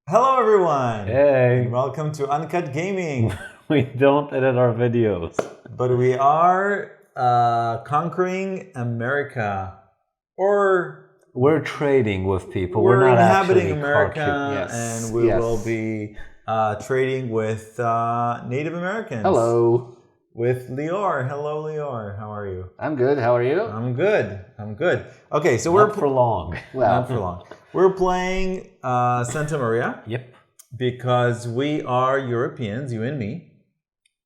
Hello everyone! Hey, And welcome to Uncut Gaming. we don't edit our videos. But we are conquering America. Or We're trading with people. we're not inhabiting actually America Yes, and we yes. will be trading with Native Americans. Hello. With Lior. Hello Lior, how are you? I'm good. How are you? I'm good. Okay, so Not for long. not for long. We're playing Santa Maria. Yep. Because we are Europeans, you and me.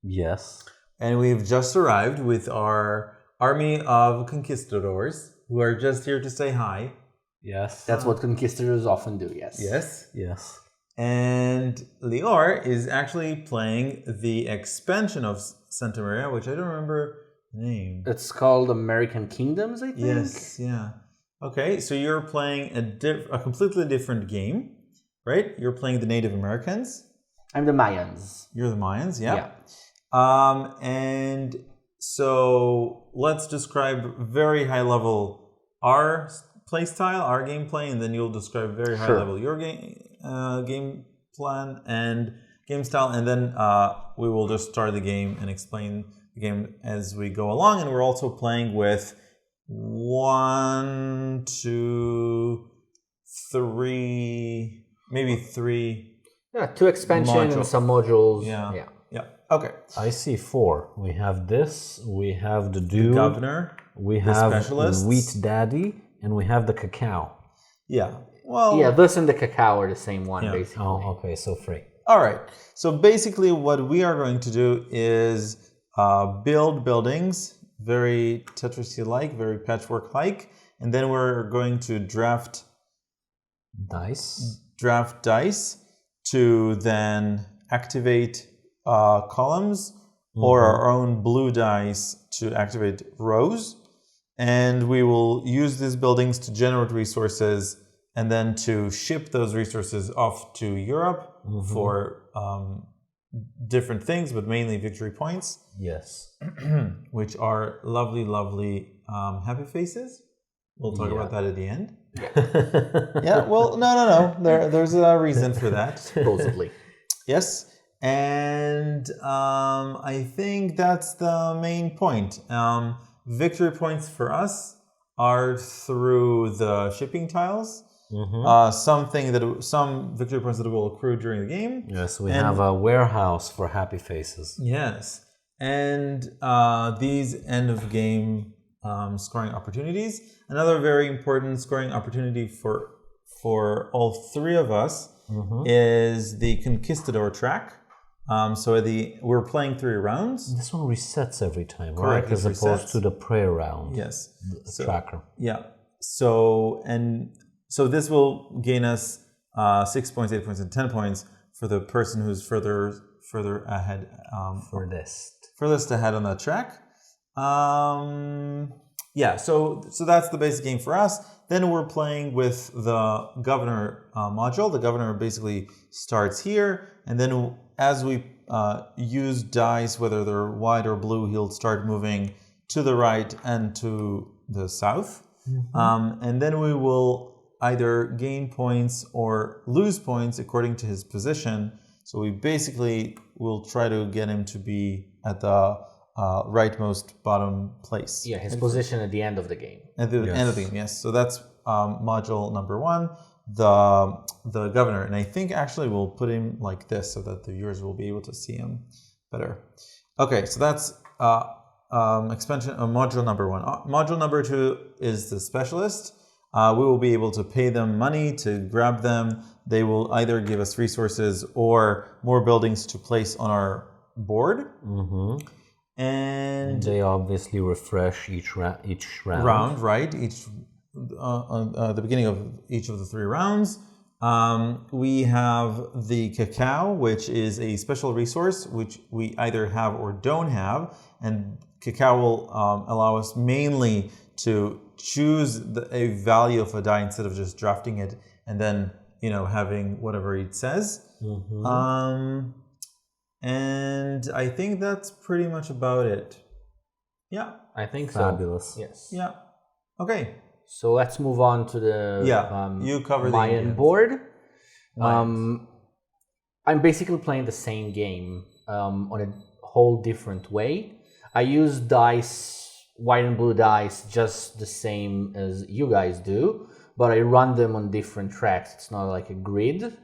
Yes. And we've just arrived with our army of conquistadors who are just here to say hi. Yes. That's what conquistadors often do, yes. Yes. Yes. And Lior is actually playing the expansion of Santa Maria, which I don't remember the name. It's called American Kingdoms, I think. Yes, yeah. Okay, so you're playing a completely different game, right? You're playing the Native Americans. I'm the Mayans. You're the Mayans, yeah. And so let's describe very high level our play style, our gameplay, and then you'll describe very high level your game plan and game style, and then we will just start the game and explain the game as we go along. And we're also playing with 1, 2, 3, maybe 3. Yeah, 2 expansions and some modules. Yeah. Okay. I see 4. We have this, we have the dude, Governor, we the have specialists. Wheat Daddy, and we have the cacao. Yeah. Well. Yeah, this and the cacao are the same one, Yeah. basically. Oh, okay, so 3. All right. So basically, what we are going to do is build buildings, very Tetris-like, very patchwork-like, and then we're going to draft Dice. dice to then activate columns or our own blue dice to activate rows. And we will use these buildings to generate resources and then to ship those resources off to Europe for different things, but mainly victory points. Yes. Which are lovely, lovely happy faces. We'll talk about that at the end. Yeah, well, no. There's a reason for that. Supposedly. Yes. And I think that's the main point. Victory points for us are through the shipping tiles. Some victory points that will accrue during the game. Yes, we have a warehouse for happy faces. Yes. And these end of game scoring opportunities. Another very important scoring opportunity for all 3 of us is the Conquistador track. We're playing 3 rounds. This one resets every time, Correct, right? As it opposed resets. to the prayer round. Yes. The tracker. Yeah. So this will gain us 6 points, 8 points, and 10 points for the person who's further ahead. Furthest ahead on that track. Yeah. So that's the basic game for us. Then we're playing with the governor module. The governor basically starts here, and then as we use dice, whether they're white or blue, he'll start moving to the right and to the south. And then we will either gain points or lose points according to his position. So we basically will try to get him to be at the rightmost bottom place. Yeah, his position at the end of the game. At the end of the game, yes. So that's module number 1, the governor. And I think actually we'll put him like this so that the viewers will be able to see him better. Okay, so that's expansion module number 1. Module number 2 is the specialist. We will be able to pay them money to grab them. They will either give us resources or more buildings to place on our board. And they obviously refresh each round. Round, right? Each the beginning of each of the 3 rounds. We have the cacao, which is a special resource which we either have or don't have, and cacao will allow us mainly to choose a value of a die instead of just drafting it and then having whatever it says. And I think that's pretty much about it. Yeah. I think so. Fabulous. Yes. Yeah. Okay. So let's move on to the you cover Mayan the board. I'm basically playing the same game on a whole different way. I use dice, white and blue dice, just the same as you guys do, but I run them on different tracks. It's not like a grid.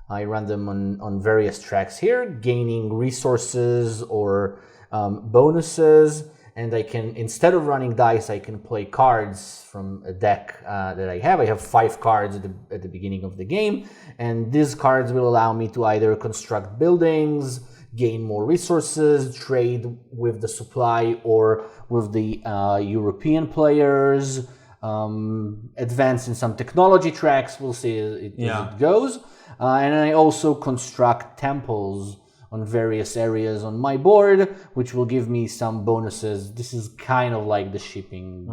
I run them on various tracks here, gaining resources or bonuses. And I can, instead of running dice, I can play cards from a deck that I have. I have 5 cards at the beginning of the game, and these cards will allow me to either construct buildings, gain more resources, trade with the supply or with the European players, advance in some technology tracks. We'll see as it goes. And I also construct temples on various areas on my board, which will give me some bonuses. This is kind of like the shipping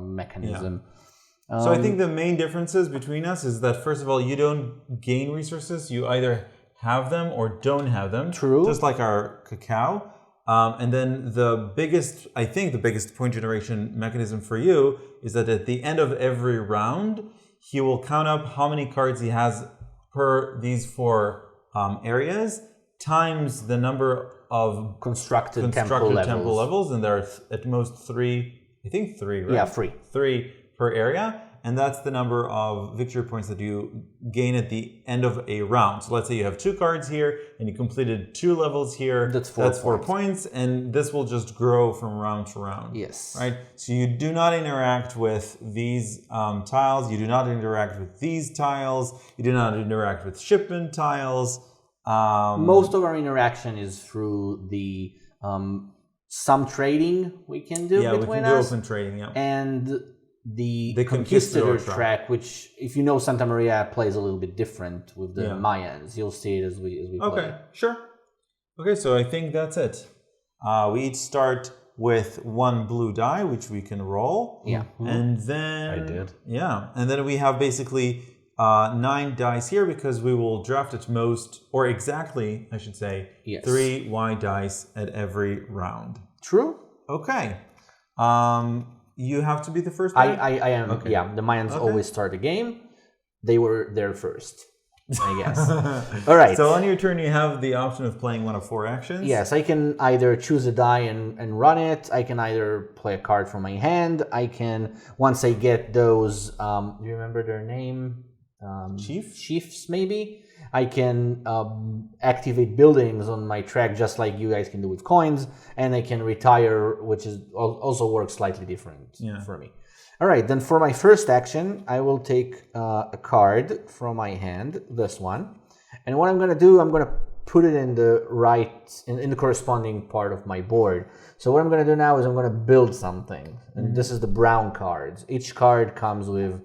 mechanism. Yeah. So I think the main differences between us is that, first of all, you don't gain resources. You either have them or don't have them. True. Just like our cacao. And then the biggest point generation mechanism for you is that at the end of every round, he will count up how many cards he has per these 4 areas, times the number of constructed temple levels, and there are at most 3, I think 3, right? Yeah, 3. 3 per area, and that's the number of victory points that you gain at the end of a round. So let's say you have 2 cards here, and you completed 2 levels here. That's 4 points, and this will just grow from round to round. Yes. Right? So you do not interact with these tiles, you do not interact with these tiles, you do not interact with shipment tiles. Most of our interaction is through the some trading we can do between us. Yeah, we can do open trading, and the Conquistador track, which, if you know, Santa Maria plays a little bit different with the Mayans. You'll see it as we play. Okay, sure. Okay, so I think that's it. We each start with 1 blue die, which we can roll. Yeah. And then... I did. Yeah, and then we have basically 9 dice here because we will draft at most, or exactly, I should say, 3 white dice at every round. True. Okay. You have to be the first player? I am. Okay. Yeah, the Mayans always start the game. They were there first, I guess. All right. So on your turn, you have the option of playing one of 4 actions. Yes, I can either choose a die and run it. I can either play a card from my hand. I can, once I get those, do you remember their name? Chiefs, maybe. I can activate buildings on my track just like you guys can do with coins, and I can retire, which is also works slightly different for me. All right, then for my first action, I will take a card from my hand, this one, and what I'm going to do, I'm going to put it in the in the corresponding part of my board. So what I'm going to do now is I'm going to build something, and this is the brown cards. Each card comes with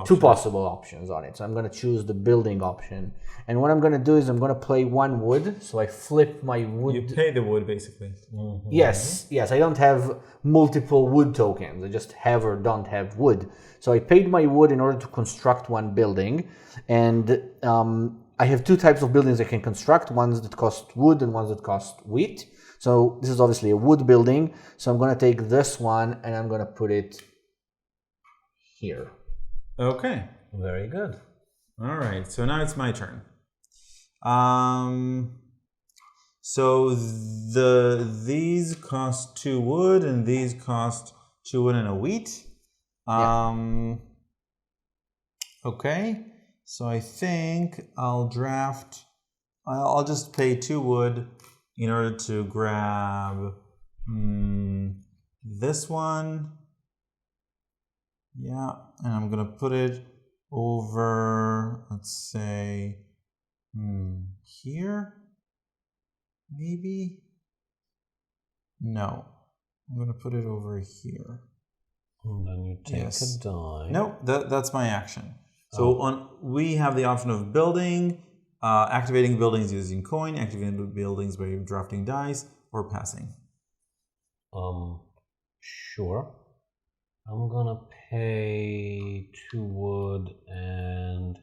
2 possible options on it. So I'm going to choose the building option. And what I'm going to do is I'm going to play 1 wood. So I flip my wood. You pay the wood, basically. Mm-hmm. Yes. I don't have multiple wood tokens. I just have or don't have wood. So I paid my wood in order to construct 1 building. And I have 2 types of buildings I can construct. Ones that cost wood and ones that cost wheat. So this is obviously a wood building. So I'm going to take this one and I'm going to put it here. Okay. Very good. All right. So now it's my turn. So these cost 2 wood and these cost 2 wood and a wheat. Okay. So I think I'll just pay 2 wood in order to grab this one. Yeah, and I'm gonna put it over, let's say, here, maybe? No, I'm gonna put it over here. And then you take a die. No, that's my action. So we have the option of building, activating buildings using coin, activating buildings by drafting dice, or passing. Sure. I'm gonna pay 2 wood, and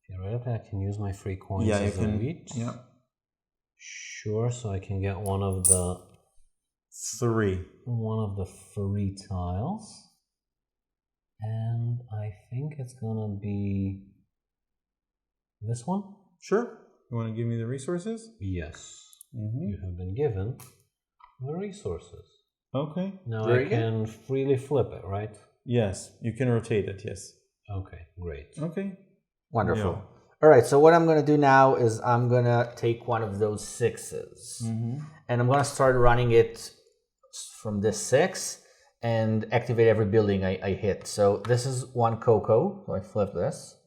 theoretically I can use my free coins as a wheat. Yeah. Sure, so I can get one of the 3 tiles. And I think it's gonna be This one? Sure. You want to give me the resources? Yes. Mm-hmm. You have been given the resources. Okay. Now Very I can freely flip it, right? Yes, you can rotate it. Yes. Okay, great. Okay. Wonderful. Yeah. All right, so what I'm going to do now is I'm going to take one of those 6s. And I'm going to start running it from this 6 and activate every building I hit. So this is one cocoa. So I flip this.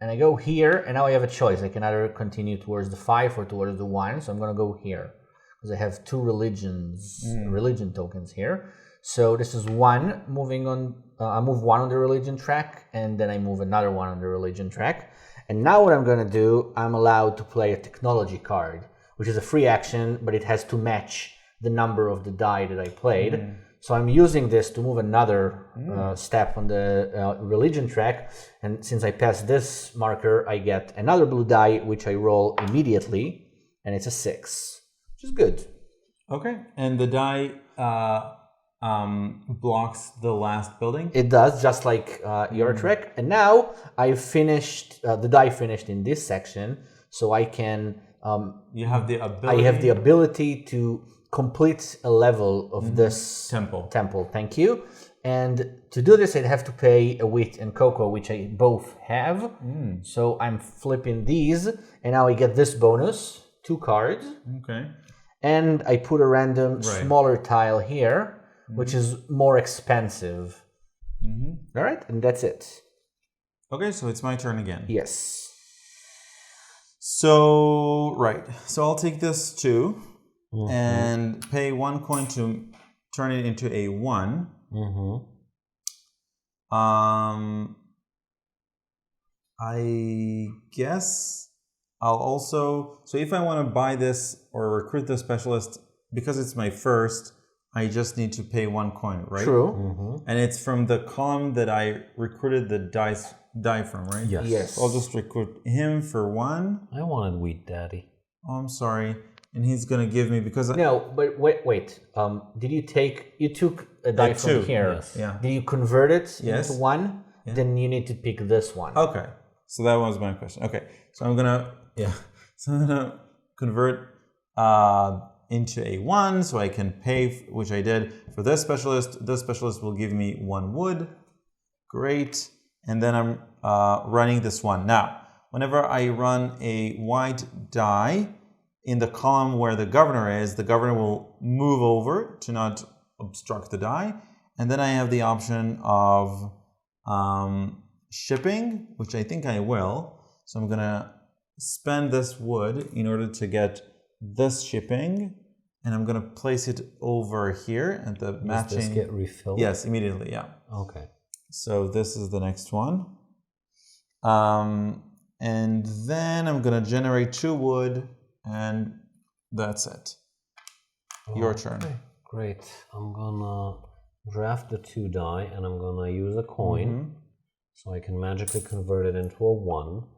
And I go here, and now I have a choice. I can either continue towards the 5 or towards the 1. So I'm going to go here because I have 2 religion tokens here. So this is 1 moving on. I move 1 on the religion track, and then I move another 1 on the religion track. And now what I'm going to do, I'm allowed to play a technology card, which is a free action, but it has to match the number of the die that I played. So I'm using this to move another step on the religion track. And since I pass this marker, I get another blue die, which I roll immediately. And it's a 6, which is good. Okay. And the die blocks the last building? It does, just like your track. And now I've finished, the die finished in this section. So I can... you have the ability... I have the ability to complete a level of this temple. Thank you. And to do this, I'd have to pay a wheat and cocoa, which I both have. So I'm flipping these, and now I get this bonus, 2 cards. Okay. And I put a random smaller tile here, which is more expensive. All right, and that's it. Okay, so it's my turn again. Yes. So, so I'll take this 2 and pay 1 coin to turn it into a 1. I guess I'll also, so if I want to buy this or recruit the specialist, because it's my first, I just need to pay 1 coin, right? True. And it's from the column that I recruited the die from, right? Yes. So I'll just recruit him for 1. I wanted wheat, Daddy. Oh, I'm sorry. And he's gonna give me, because No, but wait. Did you took a die from 2. here? Yes. Yeah. Did you convert it Yes. into 1? Yeah. Then you need to pick this one. Okay. So that was my question. Okay. So I'm gonna convert into a 1 so I can pay, which I did for this specialist. This specialist will give me 1 wood. Great. And then I'm running this one. Now, whenever I run a white die in the column where the governor is, the governor will move over to not obstruct the die. And then I have the option of shipping, which I think I will. So I'm gonna spend this wood in order to get this shipping, and I'm gonna place it over here at the matching. Does this get refilled? Yes, immediately, yeah. Okay. So this is the next one. And then I'm gonna generate 2 wood, and that's it. Your turn. Great. I'm gonna draft the 2 die, and I'm gonna use a coin, so I can magically convert it into a 1.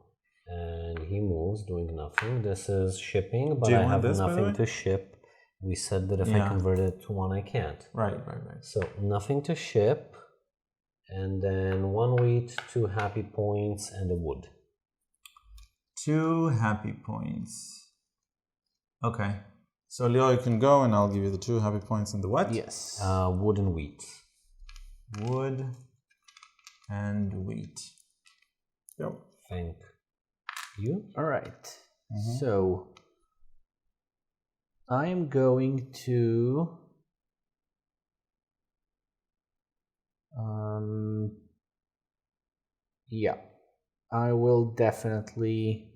And he moves, doing nothing. This is shipping, but I have nothing to ship. We said that if I convert it to 1, I can't. Right. So nothing to ship, and then 1 wheat, 2 happy points, and a wood. 2 happy points. Okay. So Leo, you can go, and I'll give you the 2 happy points and the what? Yes. Wood and wheat. Wood and wheat. Yep. Thank you. All right. So I'm going to I will definitely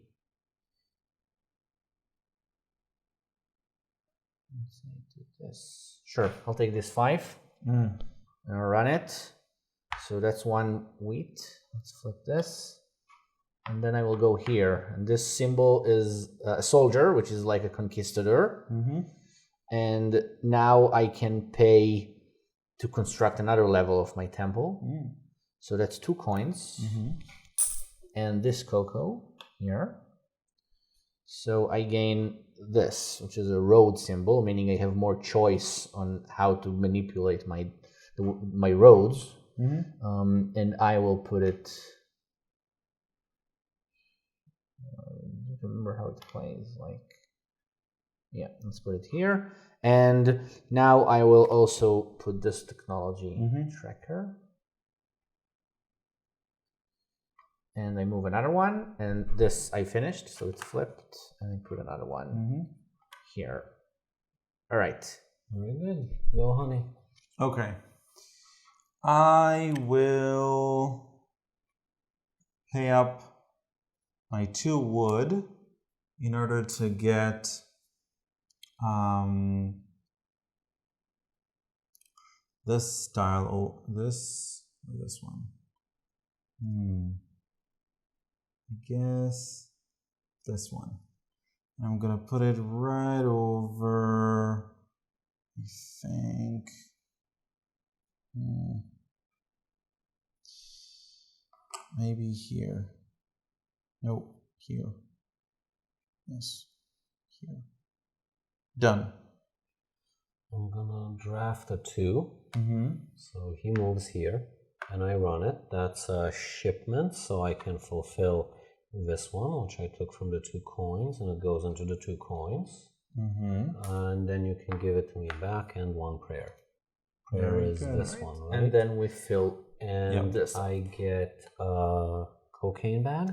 do this. Sure, I'll take this 5 and I'll run it. So that's 1 wheat. Let's flip this. And then I will go here. And this symbol is a soldier, which is like a conquistador. And now I can pay to construct another level of my temple. So that's 2 coins. And this cocoa here. So I gain this, which is a road symbol, meaning I have more choice on how to manipulate my roads. And I will put it don't remember how it plays. Like, yeah, let's put it here. And now I will also put this technology tracker. And I move another one, and this I finished, so it's flipped, and I put another one here. All right. Very good. Go, honey. Okay. I will pay up my 2 wood in order to get this style. This one. I guess this one. I'm gonna put it right over, I think. Maybe here. No, here. Yes, here. Done. I'm gonna draft a 2. So he moves here, and I run it. That's a shipment, so I can fulfill this one, which I took from the 2 coins, and it goes into the 2 coins. And then you can give it to me back, and 1 prayer. Prayer is this one, right? And then we fill and this. I get a cocaine bag.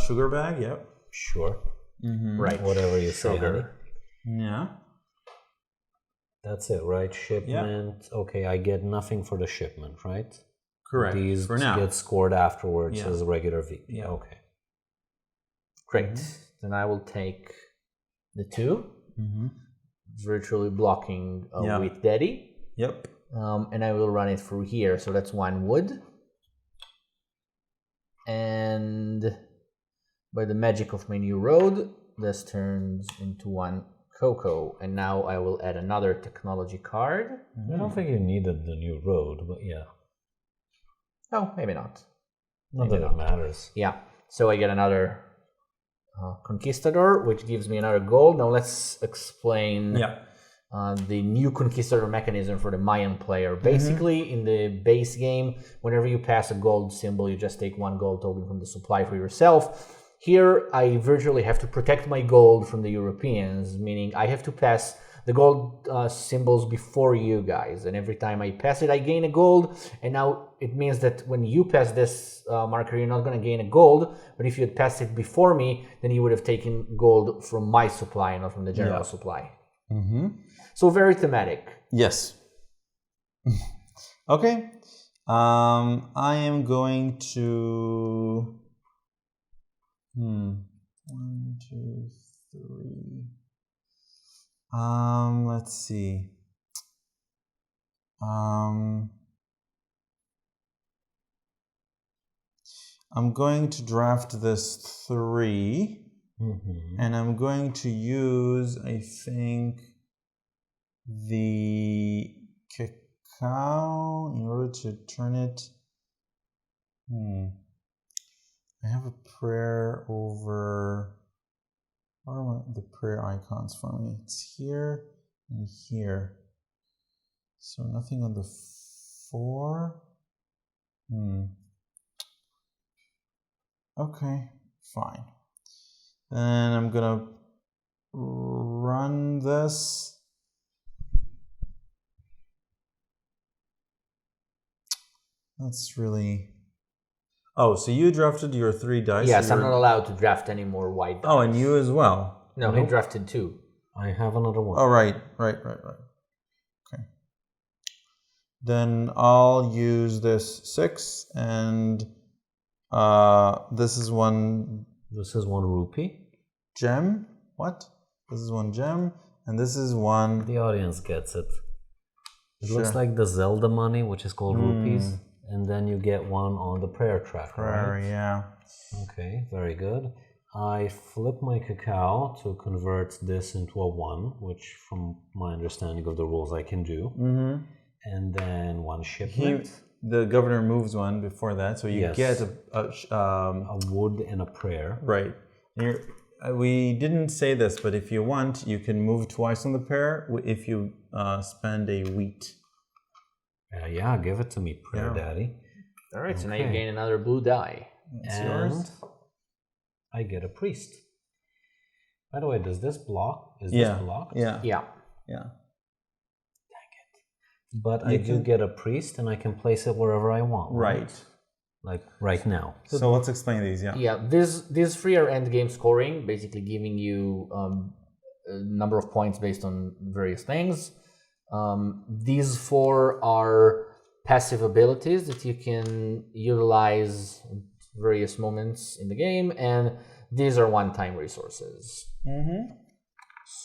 Sugar bag. Yep. Sure. Right. Whatever you say, honey. Yeah. That's it, right? Shipment. Okay, I get nothing for the shipment, right? Correct. These for now. get scored afterwards as a regular V. Yeah. Okay. Great. Then I will take the 2, virtually blocking with Daddy. Yep. And I will run it through here. So that's 1 wood. And by the magic of my new road, this turns into 1 cocoa. And now I will add another technology card. I don't think you needed the new road, but yeah. Oh, maybe not. Not that it matters. Yeah. So I get another conquistador, which gives me another gold. Now let's explain the new conquistador mechanism for the Mayan player. Basically, in the base game, whenever you pass a gold symbol, you just take 1 gold token from the supply for yourself. Here, I virtually have to protect my gold from the Europeans, meaning I have to pass the gold symbols before you guys. And every time I pass it, I gain a gold. And now it means that when you pass this marker, you're not going to gain a gold. But if you had passed it before me, then you would have taken gold from my supply, not from the general supply. So very thematic. Yes. Okay. I am going to... 1, 2, 3... let's see. I'm going to draft this 3, and I'm going to use, I think, the cacao in order to turn it. I have a prayer over. What are the prayer icons for me? It's here and here. So nothing on the 4. Okay, fine. Then I'm gonna run this. That's really... Oh, so you drafted your 3 dice? Yes, I'm not allowed to draft any more white dice. Oh, and you as well? No, he drafted 2. I have another one. Oh, right. Okay. Then I'll use this 6, and this is 1... This is 1 rupee. Gem? What? This is 1 gem, and this is 1... The audience gets it. It looks like the Zelda money, which is called rupees. And then you get 1 on the prayer track, right? Yeah. Okay, very good. I flip my cacao to convert this into a 1, which from my understanding of the rules I can do. And then 1 shipment. The governor moves 1 before that, so you get a wood and a prayer. Right. We didn't say this, but if you want, you can move twice on the prayer if you spend a wheat. Yeah, give it to me, prayer daddy. All right, so now you gain another blue die. It's yours. I get a priest. By the way, does this block? Is this blocked? Yeah. Yeah. Yeah. But I do get a priest, and I can place it wherever I want. Right. Like right now. So let's explain these. Yeah. Yeah. These three are end game scoring, basically giving you a number of points based on various things. These four are passive abilities that you can utilize at various moments in the game, and these are one-time resources. Mm-hmm.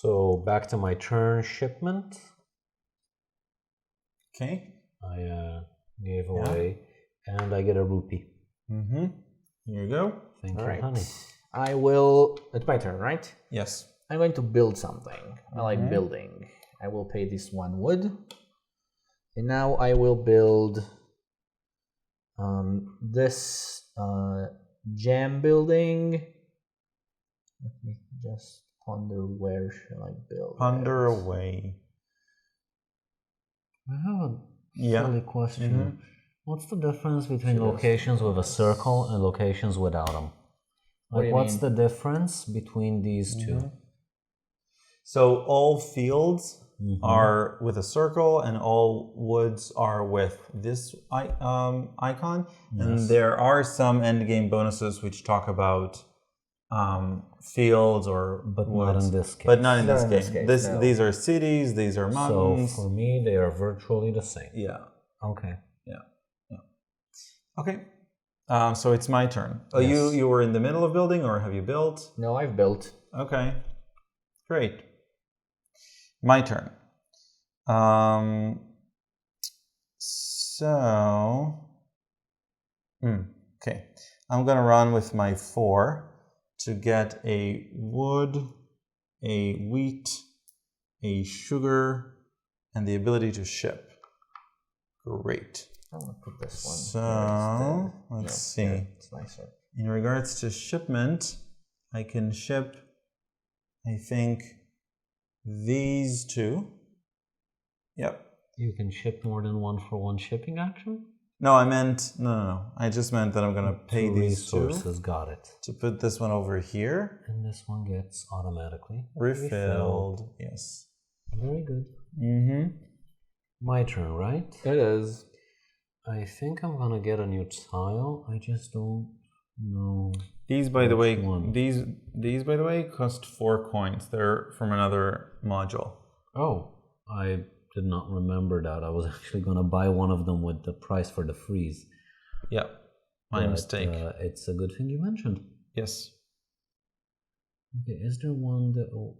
So back to my turn shipment. Okay. I gave away, and I get a rupee. Mm-hmm. Here you go. Thank All you, right. honey. I will. It's my turn, right? Yes. I'm going to build something. I like building. I will pay this 1 wood. And now I will build this jam building. Let me just ponder where shall I build. Ponder away. I have a silly question. Mm-hmm. What's the difference between locations with a circle and locations without them? Like, what's the difference between these two? So all fields are with a circle, and all woods are with this icon. And there are some endgame bonuses which talk about fields or But woods, not in this case. but not in this Not in this game. case, no. These are cities. These are So mountains. for me, they are virtually the same. Yeah. Okay. Okay. So it's my turn. Oh, Yes. you were in the middle of building, or have you built? No, I've built. Okay. Great. My turn. Okay. I'm gonna run with my 4 to get a wood, a wheat, a sugar, and the ability to ship. Great. I'm gonna put this one. So here instead. let's No, see. here, it's nicer. In regards to shipment, I can ship, I think, these 2. Yep. You can ship more than 1 for 1 shipping action? No, I meant, no. I just meant that I'm going to pay 2 these 2 resources, got it. to put this one over here. And this one gets automatically Refilled. Yes. Very good. Mm-hmm. My turn, right? It is. I think I'm gonna get a new tile. I just don't know. These, by the way, Which one? these by the way cost 4 coins. They're from another module. Oh, I did not remember that. I was actually gonna buy one of them with the price for the freeze. Yep. My But, mistake. It's a good thing you mentioned. Yes. Okay, is there one that will...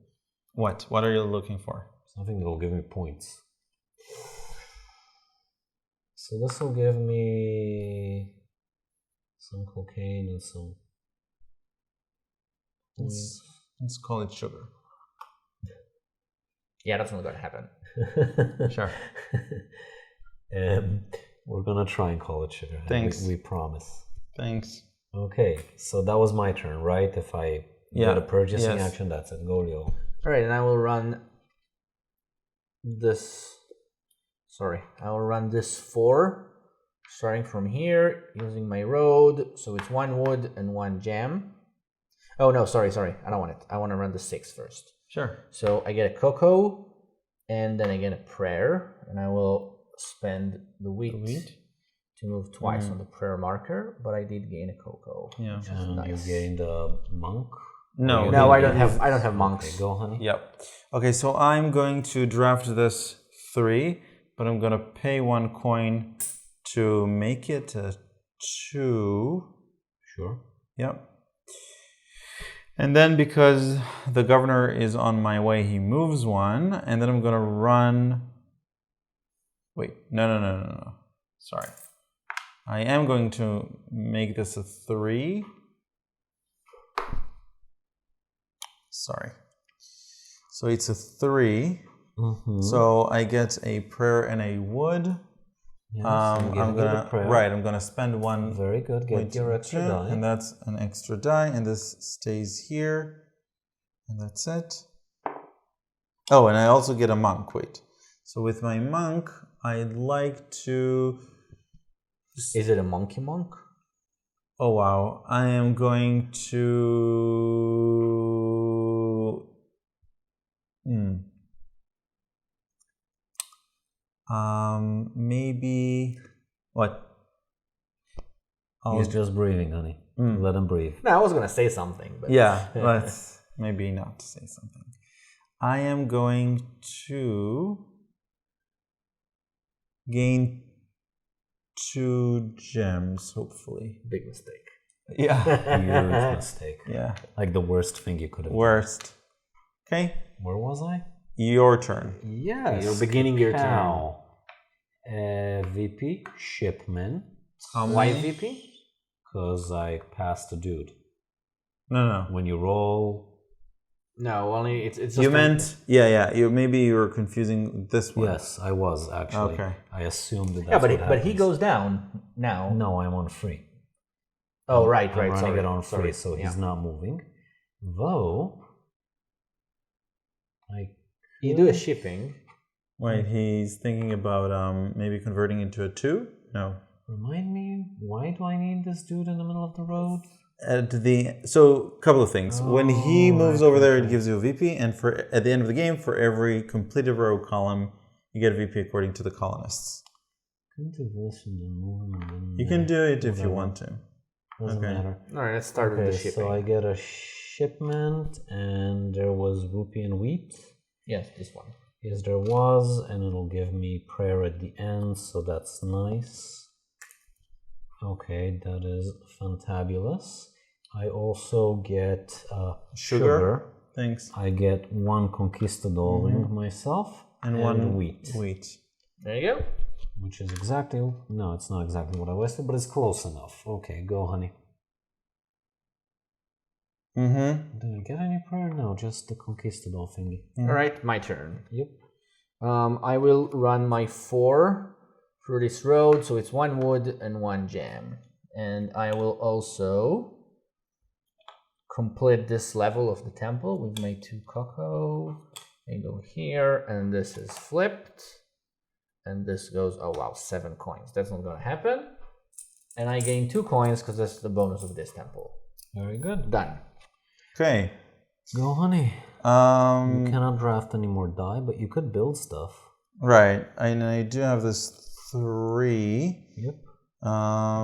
What? What are you looking for? Something that will give me points. So this will give me some cocaine and some points. Let's call it sugar. Yeah, that's not gonna happen. Sure. We're gonna try and call it sugar. Thanks. We promise. Thanks. Okay, so that was my turn, right? If I get a purchasing action, that's it. Go, Leo. All right, and I will run this. Sorry, I will run this 4, starting from here, using my road. So it's 1 wood and 1 jam. Oh no, sorry. I don't want it. I want to run the 6 first. Sure. So I get a cocoa, and then I get a prayer, and I will spend the wheat to move twice on the prayer marker. But I did gain a cocoa. Yeah. Which is And nice. you gained a monk. No. No, I don't have monks. Okay, go, honey. Yep. Okay, so I'm going to draft this 3, but I'm going to pay 1 coin to make it a 2. Sure. Yep. And then because the governor is on my way, he moves 1, and then I'm going to run... Wait, no. Sorry. I am going to make this a 3. Sorry. So it's a 3. Mm-hmm. So I get a prayer and a wood. Yes, I'm gonna spend 1. Very good. Get your extra die. And that's an extra die, and this stays here, and that's it. Oh, and I also get a monk. Wait. So with my monk, I'd like to. Is it a monkey monk? Oh wow! I am going to. Maybe what? He's just breathing, honey. Let him breathe. No, I was gonna say something, but Yeah, let's maybe not say something. I am going to gain 2 gems, hopefully. big mistake. Yeah. Huge mistake. Yeah. Like the worst thing you could have Worst. Okay. done. Where was I? Your turn. Yes. You're beginning your turn. Cow. VP, shipment. Why VP? Because I passed a dude. No. When you roll. No, only it's just You meant maybe you were confusing this one. Yes, I was actually. Okay. I assumed that. yeah, That's but he goes down now. No, I'm on free. Oh, right. I'm running Sorry. it on free, so he's not moving. Though, You do a shipping. Wait, he's thinking about maybe converting into a 2? No. Remind me, why do I need this dude in the middle of the road? So couple of things. When he moves over there, okay. it gives you a VP, and at the end of the game, for every completed row column, you get a VP according to the colonists. Can do this and then move him and then You can do it if you whatever. want to. Doesn't Okay. matter. All right, let's start with the shipping. So I get a shipment, and there was rupee and wheat. Yes, this one. Yes, there was, and it'll give me prayer at the end, so that's nice. Okay, that is fantabulous. I also get sugar. Thanks. I get 1 conquistador ring myself And 1 wheat. There you go. Which is exactly, no, it's not exactly what I wasted, but it's close enough. Okay, go, honey. Did I get any prayer? No, just the conquistador thingy. All right, my turn. Yep. I will run my 4 through this road, so it's 1 wood and 1 gem. And I will also complete this level of the temple with my 2 cocoa. And go here, and this is flipped. And this goes, oh wow, 7 coins. That's not gonna happen. And I gain 2 coins because that's the bonus of this temple. Very good. Done. Okay. Go, honey. You You cannot draft any more die, but you could build stuff. Right. And I do have this 3. Yep.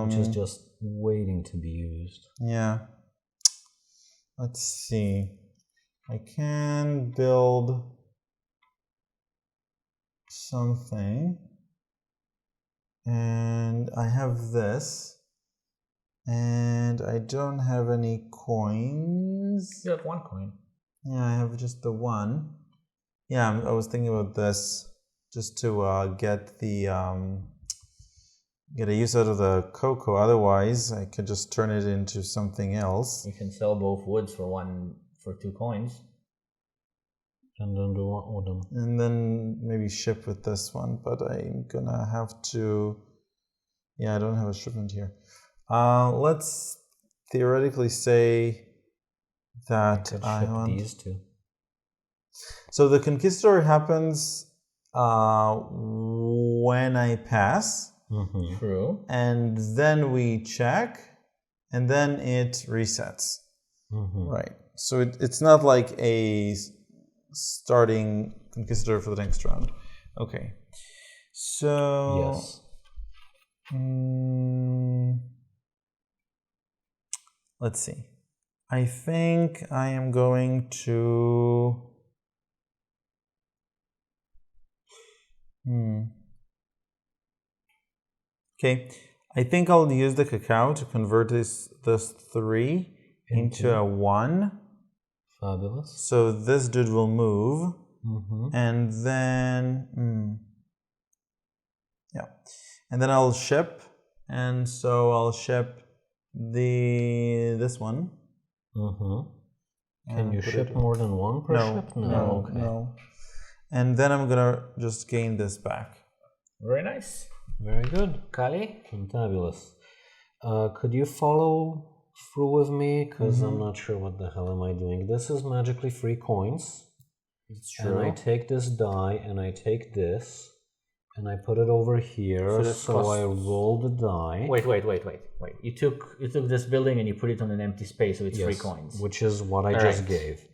Which is just waiting to be used. Yeah. Let's see. I can build something. And I have this. And I don't have any coins. You have 1 coin. Yeah, I have just the 1. Yeah, I was thinking about this just to get the get a use out of the cocoa. Otherwise, I could just turn it into something else. You can sell both woods for 2 coins. And then do what with them? And then maybe ship with this one, but I'm gonna have to. Yeah, I don't have a shipment here. Let's theoretically say that I want these 2. So the conquistador happens when I pass, True. and then we check, and then it resets. Right. So it's not like a starting conquistador for the next round. Okay. So Yes. Let's see. I think I am going to. Okay, I think I'll use the cacao to convert this 3 into a 1. Fabulous. So this dude will move, and then yeah, and then I'll ship, and so I'll ship this one. Can you ship more than 1 per ship? No, Okay. no. And then I'm gonna just gain this back. Very nice. Very good. Kali? Fantabulous. Could you follow through with me? Because I'm not sure what the hell am I doing. This is magically free coins. It's And I take this die and I take this And I put it over here, so I roll the die. Wait. You took this building and you put it on an empty space, so it's 3 coins. Which is what I just gave.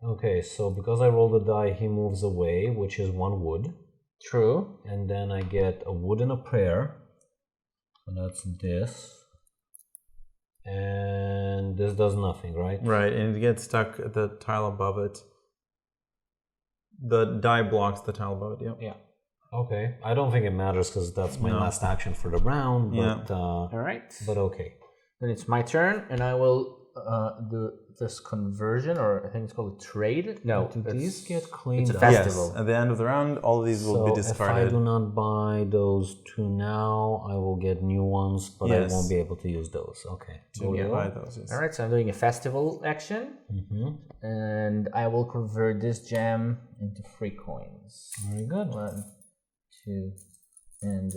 Okay, so because I roll the die, he moves away, which is 1 wood. True. And then I get a wood and a prayer. So that's this. And this does nothing, right? Right, and it gets stuck at the tile above it. The die blocks the tile above it, Yeah. Okay, I don't think it matters because that's my last action for the round, but All right. but okay. Then it's my turn, and I will do this conversion, or I think it's called a trade. No, Do these get cleaned it's a up? festival. Yes, at the end of the round, all of these will be So discarded. if I do not buy those 2 now, I will get new ones, but I Yes. won't be able to use those. Okay. To buy those, yes. All right, so I'm doing a festival action, and I will convert this gem into 3 coins. Very good. 1, 2, and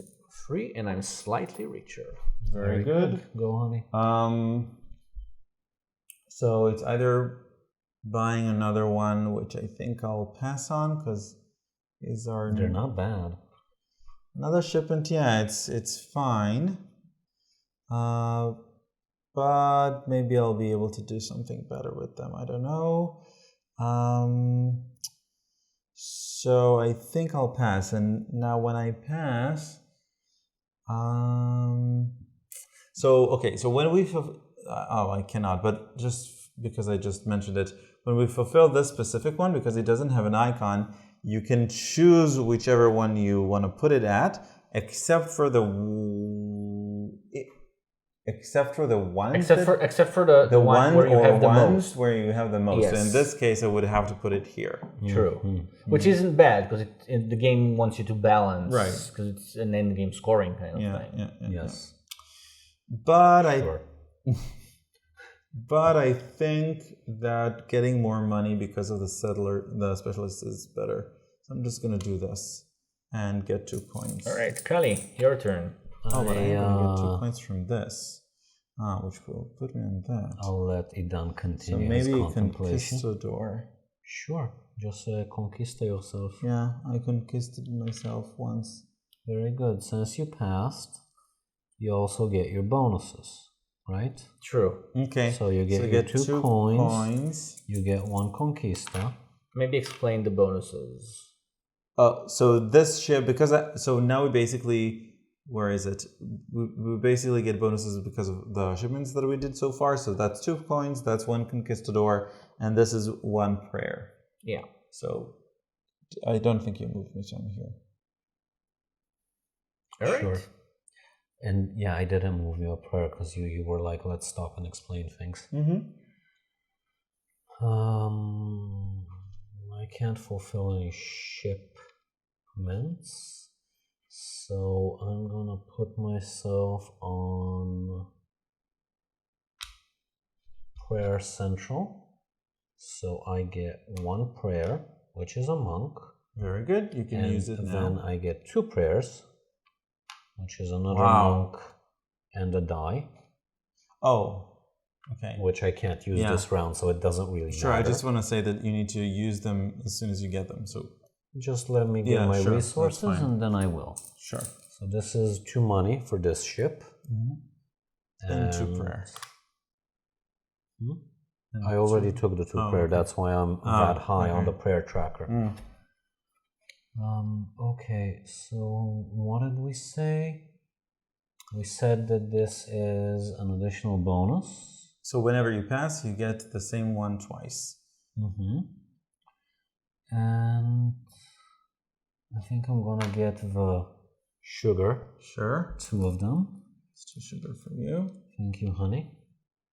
3, and I'm slightly richer. Very good. Go, honey. So it's either buying another one, which I think I'll pass on because these are They're not bad. another shipment. Yeah, it's fine. But maybe I'll be able to do something better with them. I don't know. So I think I'll pass. And now when I pass, so when we I cannot, but just because I just mentioned it, when we fulfill this specific one, because it doesn't have an icon, you can choose whichever one you want to put it at, except for the ones Except for the one where you have the most. where you have the most. Yes. So in this case, I would have to put it here. True. Which isn't bad because the game wants you to balance. Right. Because it's an end game scoring kind of thing. Yes. But Sure. But I think that getting more money because of the specialist is better. So I'm just gonna do this and get 2 coins. All right, Kali, your turn. Oh, but I am gonna get 2 coins from this, which will put me on that. I'll let Idan So continue maybe his you can contemplation. conquistador. Sure. Just conquista yourself. Yeah, I conquisted myself once. Very good. Since you passed, you also get your bonuses, right? True. Okay. So you get, your 2 coins. You get 1 conquista. Maybe explain the bonuses. So this ship, so now we basically, where is it? We basically get bonuses because of the shipments that we did so far. So that's 2 coins, that's 1 conquistador, and this is 1 prayer. Yeah. So I don't think you moved me down here. All right. Sure. And yeah, I didn't move you a prayer because you were like, let's stop and explain things. I can't fulfill any shipments, so I'm gonna put myself on prayer central. So I get 1 prayer, which is a monk. Very good. You can use it now. Then I get 2 prayers, which is another monk and a die. Oh, okay. Which I can't use this round, so it doesn't really matter. Sure, I just want to say that you need to use them as soon as you get them. So just let me get my resources and then I will. Sure. So this is 2 money for this ship. And 2 prayer. I already took the 2 prayer, that's why I'm that high on the prayer tracker. Okay, so what did we say? We said that this is an additional bonus. So whenever you pass, you get the same one twice. And I think I'm gonna get the sugar. Sure. 2 of them. It's 2 sugar for you. Thank you, honey.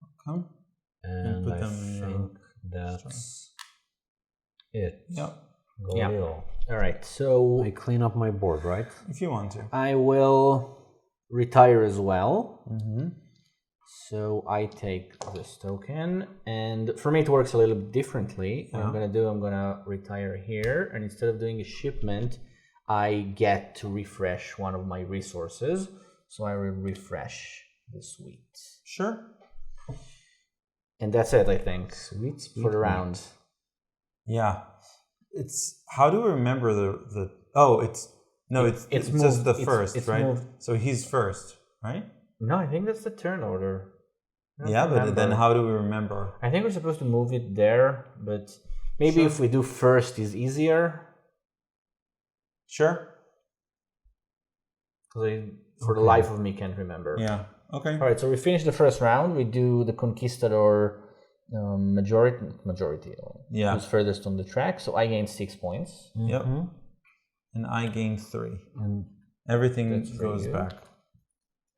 Welcome. And put I them in your think that's it. Yep. Go. All right, so I clean up my board, right? If you want to. I will retire as well. So I take this token, and for me it works a little bit differently. What I'm gonna retire here, and instead of doing a shipment, I get to refresh one of my resources. So I will refresh the suite. Sure. And that's it, I think. Sweet for the round. Yeah. It's, how do we remember it's No, it's just the first, it's right? moved. So he's first, right? No, I think that's the turn order. I don't Yeah, but then remember. how do we remember? I think we're supposed to move it there, but maybe Sure. if we do first is easier. Sure. Because for the life of me, can't remember. Yeah. Okay. All right, so we finish the first round. We do the conquistador majority. Yeah. Who's furthest on the track? So I gain 6 points. Yep. And I gain 3. And Everything That's for goes you. back.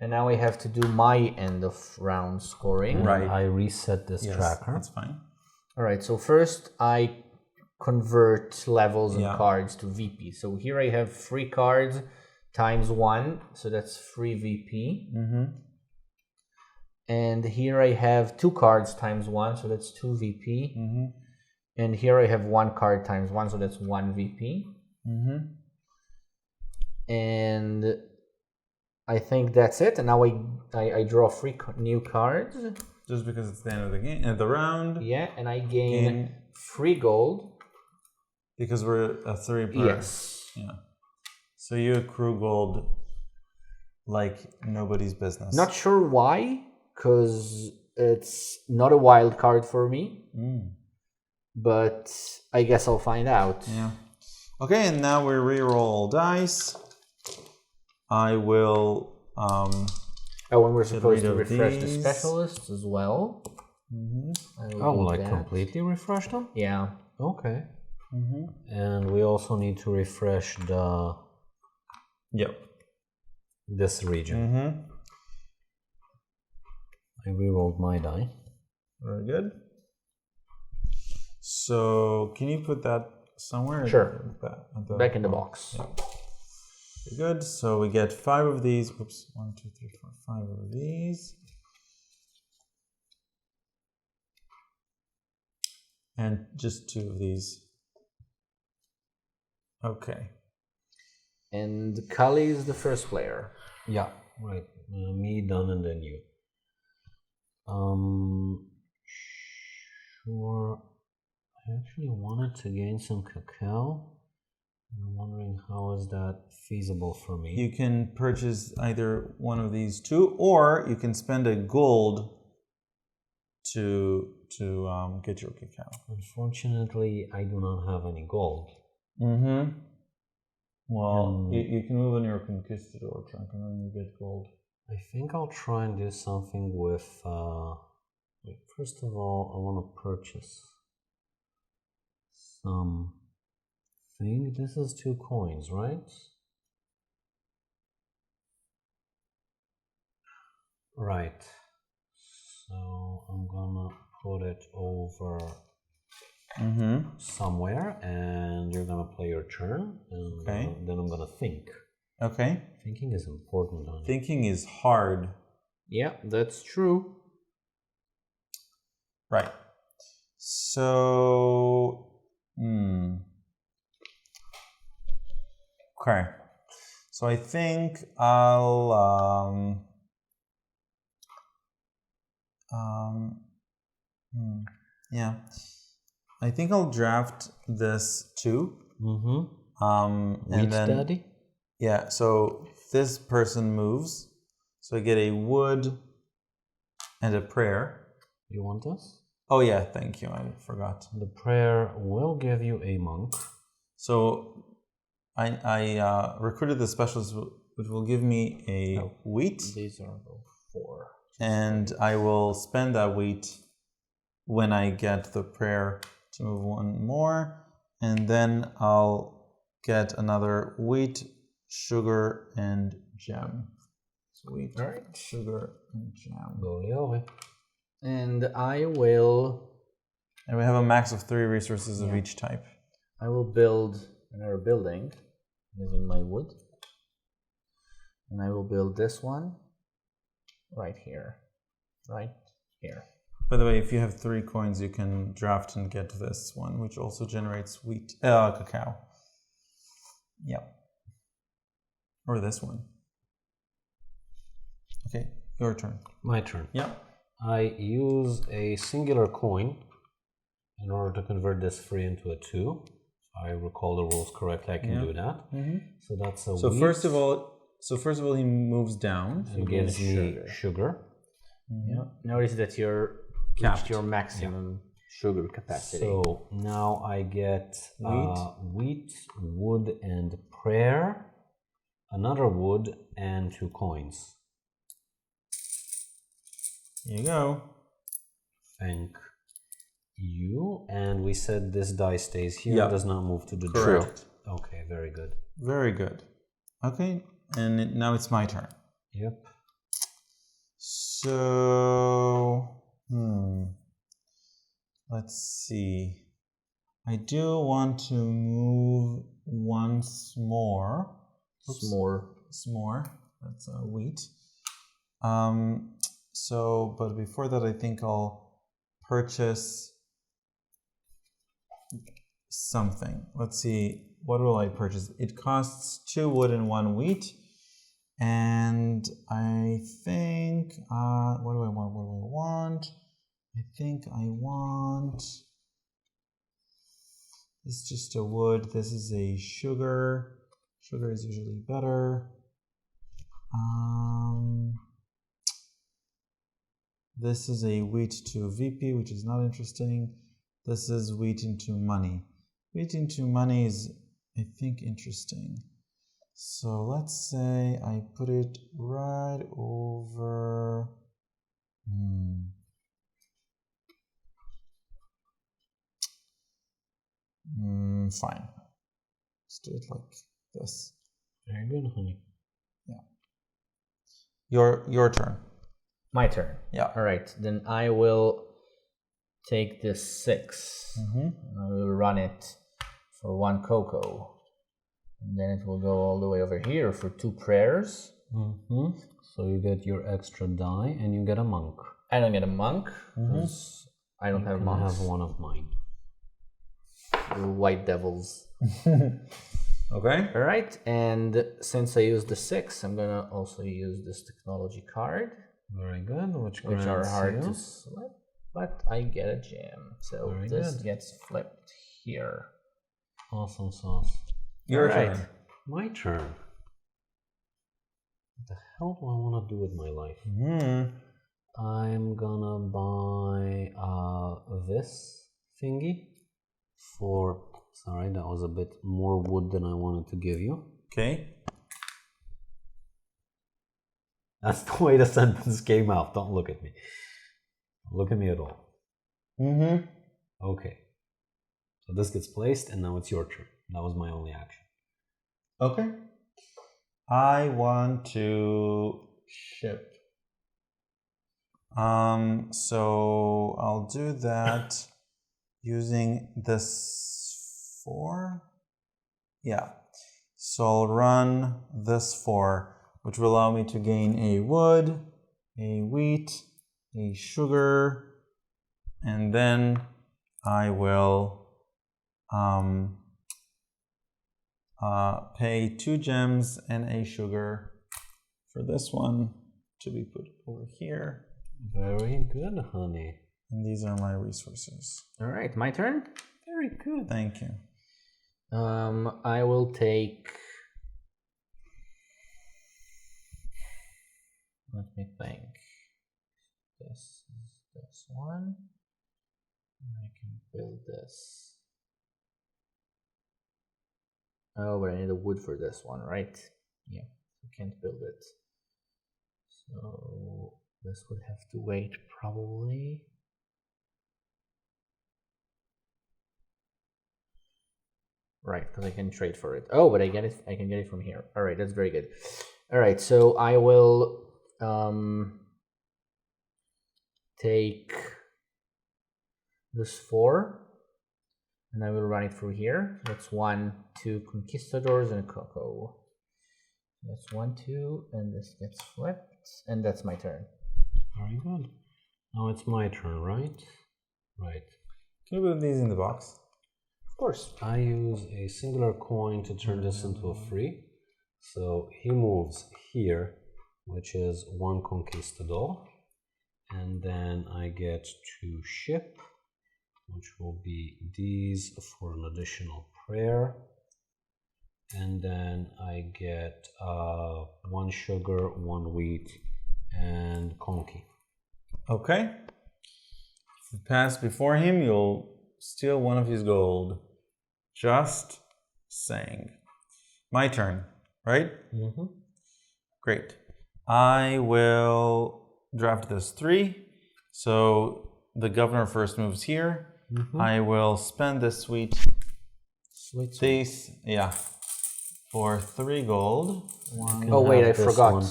And now I have to do my end of round scoring. Right. I reset this Yes, tracker. that's fine. All right, so first I convert levels and Yeah. cards to VP. So here I have 3 cards times 1, so that's 3 VP. And here I have 2 cards times 1, so that's 2 VP. And here I have 1 card times 1, so that's 1 VP. And I think that's it. And now I draw 3 new cards. Just because it's the end of the game, the round. Yeah, and I gain 3 gold. Because we're a 3 per. Yes. Yeah. So you accrue gold like nobody's business. Not sure why, because it's not a wild card for me. But I guess I'll find out. Yeah. Okay, and now we reroll dice. I will. Oh, and we're supposed to rid of refresh the these. specialists as well. Oh, will I completely refresh them? Yeah. Okay. And we also need to refresh Yep. this region. I rerolled my die. Very good. So can you put that somewhere? Sure. Back in the box. box. Yeah. Very good. So we get 5 of these. Oops. 1, 2, 3, 4, 5 of these. And just 2 of these. Okay. And Kali is the first player. Yeah, right. Me, done, and then you. Sure. I actually wanted to gain some cacao. I'm wondering how is that feasible for me. You can purchase either one of these 2, or you can spend a gold to get your cacao. Unfortunately, I do not have any gold. Well, you can move on your conquistador track and then you get gold. I think I'll try and do something with. Wait, first of all, I want to purchase some thing. This is 2 coins, right? Right. So I'm gonna put it over somewhere, and you're gonna play your turn, and then I'm gonna think. Okay. Thinking is important. Honey. Thinking is hard. Yeah, that's true. Right. So, okay. So I think I'll yeah. I think I'll draft this too. And Wheat then Daddy? yeah, so this person moves. So I get a wood and a prayer. You want this? Oh yeah, thank you. I forgot. The prayer will give you a monk. So I recruited the specialist, which will give me a wheat, These are 4. and I will spend that wheat when I get the prayer to move 1 more, and then I'll get another wheat, sugar, and jam. So wheat, sugar, and jam. Go. And I will And we have a max of 3 resources of each type. I will build another building using my wood. And I will build this one right here. Right here. By the way, if you have 3 coins, you can draft and get this one, which also generates wheat, cacao. Yeah. Or this one. Okay, your turn. My turn. Yeah. I use a singular coin in order to convert this 3 into a 2. I recall the rules correctly, I can do that. So that's a So wheat first of all, he moves down and gives me sugar. Yeah. Notice that you're reached your maximum sugar capacity. So now I get wheat, wood, and prayer, another wood, and 2 coins. Here you go. Thank you. And we said this die stays here, Yeah. does not move to the Correct. draw. Okay, very good. Very good. Okay, and now it's my turn. Yep. So, let's see. I do want to move once more. S'more. That's wheat. So, but before that, I think I'll purchase something. Let's see. What will I purchase? It costs 2 wood and 1 wheat. And I think, what do I want? I think I want, this is just a wood, this is a sugar. Sugar is usually better. This is a wheat to VP, which is not interesting. This is wheat into money. Wheat into money is, I think, interesting. So let's say I put it right over. Fine. Let's do it like this. Very good, honey. Yeah. Your turn. My turn. Yeah. All right. Then I will take this 6. And I will run it for 1 cocoa. And then it will go all the way over here for 2 prayers. So you get your extra die and you get a monk. I don't get a monk because I don't have monks. I have one of mine. The white devils. Okay. All right. And since I used the 6, I'm going to also use this technology card. Very good. Which are hard to select, but I get a gem. So this gets flipped here. Awesome sauce. Your turn. My turn. What the hell do I want to do with my life? I'm gonna buy this thingy for. Sorry, that was a bit more wood than I wanted to give you. Okay. That's the way the sentence came out. Don't look at me. Don't look at me at all. Okay. So this gets placed, and now it's your turn. That was my only action. Okay. I want to ship. So I'll do that using this 4. Yeah. So I'll run this 4, which will allow me to gain a wood, a wheat, a sugar, and then I will pay 2 gems and a sugar for this one to be put over here. Very good, honey. And these are my resources. All right, my turn. Very good. Thank you. I will take. Let me think. This is this one. I can build this. Oh, but I need a wood for this one, right? Yeah, I can't build it. So this would have to wait probably. Right, because I can trade for it. Oh, but I get it. I can get it from here. All right, that's very good. All right, so I will take this 4, and I will run it through here. That's 1, 2 conquistadors and a cocoa. That's 1, 2, and this gets flipped, and that's my turn. Very good. Now it's my turn, right? Right. Can you put these in the box? Of course. I use a singular coin to turn this into a free. So he moves here, which is 1 conquistador. And then I get to ship which will be these for an additional prayer. And then I get 1 sugar, 1 wheat, and conky. Okay. If you pass before him, you'll steal 1 of his gold. Just saying. My turn, right? Mm-hmm. Great. I will draft this 3. So the governor first moves here. Mm-hmm. I will spend this Sweet. for 3 gold. Oh wait, I have this forgot. one.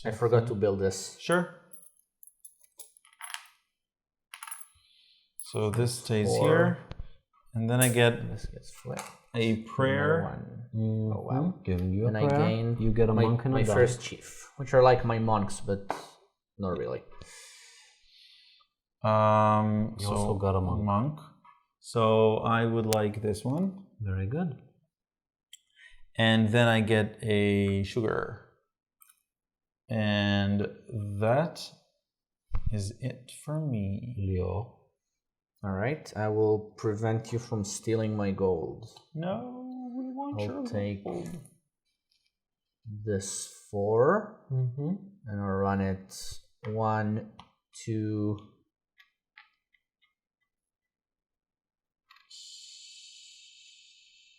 I forgot to build this. Sure. So this stays 4. here. And then I get This gets flipped. a prayer. Mm-hmm. Oh wow. Giving you And a I prayer. gain You get a monk and a my die. first chief, which are like my monks, but not really. You So also got a monk. So I would like this one. Very good. And then I get a sugar. And that is it for me. Leo. All right, I will prevent you from stealing my gold. No, we want your I'll take gold. this 4, Mm-hmm. and I'll run it 1, 2.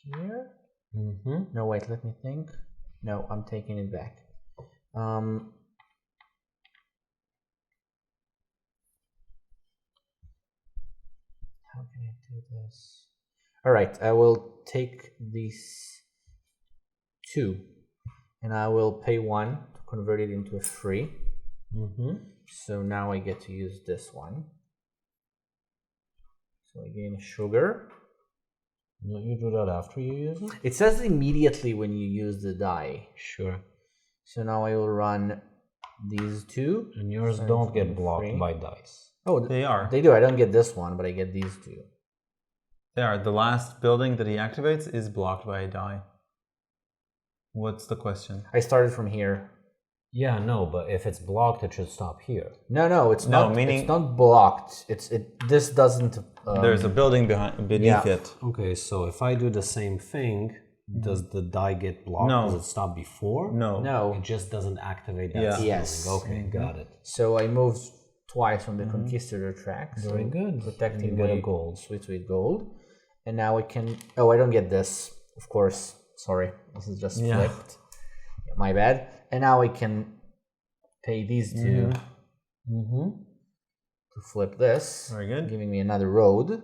Here? Mm-hmm. No, wait, let me think. No, I'm taking it back. How can I do this? All right, I will take these 2, and I will pay 1 to convert it into a 3. Mm-hmm. So now I get to use this one. So I gain sugar. No, you do that after you use it? It says immediately when you use the die. Sure. So now I will run these 2. And yours So don't it's get only blocked 3. by dice. Oh, They are. They do. I don't get this one, but I get these 2. They are. The last building that he activates is blocked by a die. What's the question? I started from here. Yeah, no, but if it's blocked, it should stop here. No, it's No, not. meaning- It's not blocked. This doesn't. There's a building beneath yeah. it. Okay, so if I do the same thing, does the die get blocked? No. Does it stop before? No. No. It just doesn't activate that Yeah. ceiling. Yes. Okay, got it. So I moved twice on the conquistador track. Very so good. Protecting You get a my gold. sweet gold. And now I can. Oh, I don't get this. Of course. Sorry. This is just Yeah. flipped. My bad. And now I can pay these 2 Mm-hmm. to flip this. Very good. Giving me another road.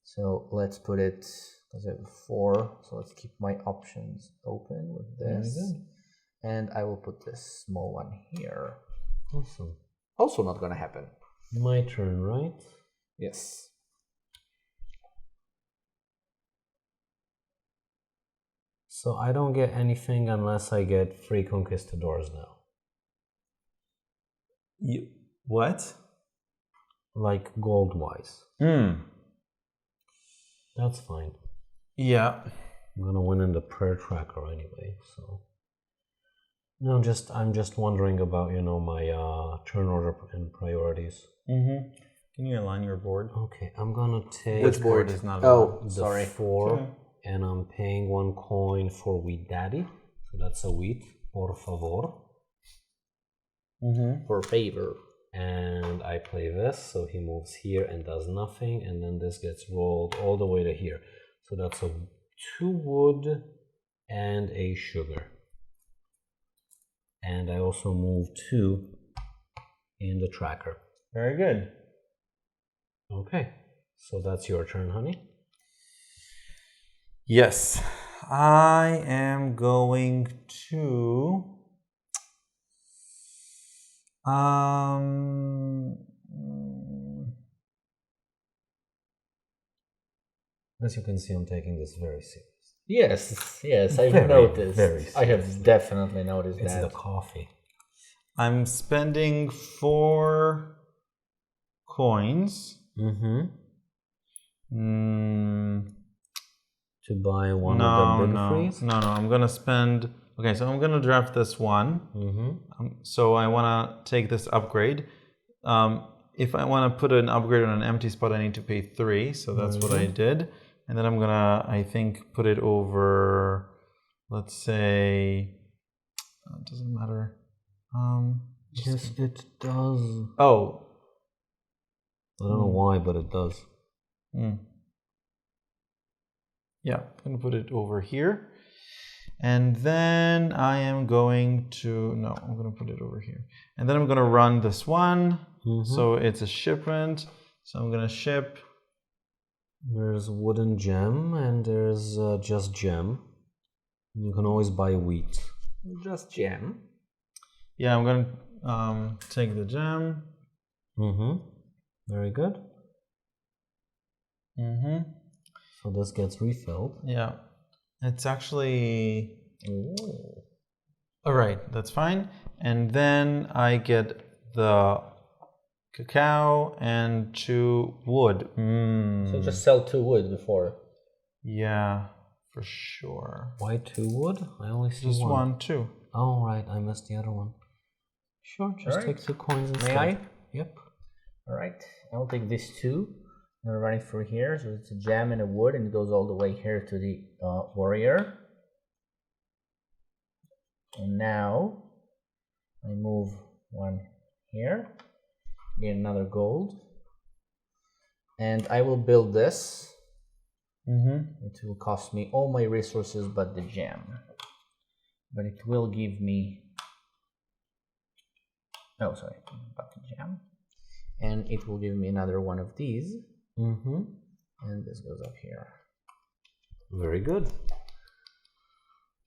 So let's put it, because I have 4, so let's keep my options open with this. good. And I will put this small one here. Awesome. Also not gonna happen. My turn, right? Yes. So I don't get anything unless I get 3 conquistadors now. What? Like gold-wise. Hmm. That's fine. Yeah. I'm gonna win in the prayer tracker anyway, so. No, I'm just wondering about, my turn order and priorities. Mm-hmm. Can you align your board? Okay, I'm gonna take Which board? is not Oh, the sorry. 4, and I'm paying 1 coin for Wheat Daddy. So that's a wheat, por favor. Mm-hmm. For favor. And I play this, so he moves here and does nothing, and then this gets rolled all the way to here. So that's a 2 wood and a sugar. And I also move 2 in the tracker. Very good. Okay, so that's your turn, honey. Yes. I am going to... As you can see, I'm taking this very serious. Yes, I've Very, noticed. very I have definitely noticed It's that. the coffee. I'm spending 4 coins. Mm-hmm. Mm, To buy one no, of the big no, freeze? no, no. I'm gonna spend. Okay, so I'm gonna draft this one. Mm-hmm. So I wanna take this upgrade. if I want to put an upgrade on an empty spot, I need to pay 3. So that's what I did. And then I'm gonna, I think, put it over, let's say, it doesn't matter. Yes, it does. Oh. I don't know why, but it does. Yeah, I'm gonna put it over here. And then I am going to, no, I'm gonna put it over here. And then I'm gonna run this one. So it's a shipment. So I'm gonna ship. There's wooden gem and there's just gem. You can always buy wheat. Just gem. Yeah, I'm gonna take the gem. Very good. So this gets refilled. Yeah, it's actually. All right, that's fine. And then I get the cacao and 2 wood. So just sell 2 wood before. Yeah, for sure. Why 2 wood? I only see Just 1. 1, 2. Oh, right, I missed the other one. Sure, just take 2 coins instead. May I? Yep. All right, I'll take these 2. I'm gonna run it through here. So it's a gem and a wood, and it goes all the way here to the warrior. And now I move 1 here, get another gold, and I will build this. It will cost me all my resources but the gem, but it will give me, oh sorry, but the gem, and it will give me another one of these. And this goes up here. Very good.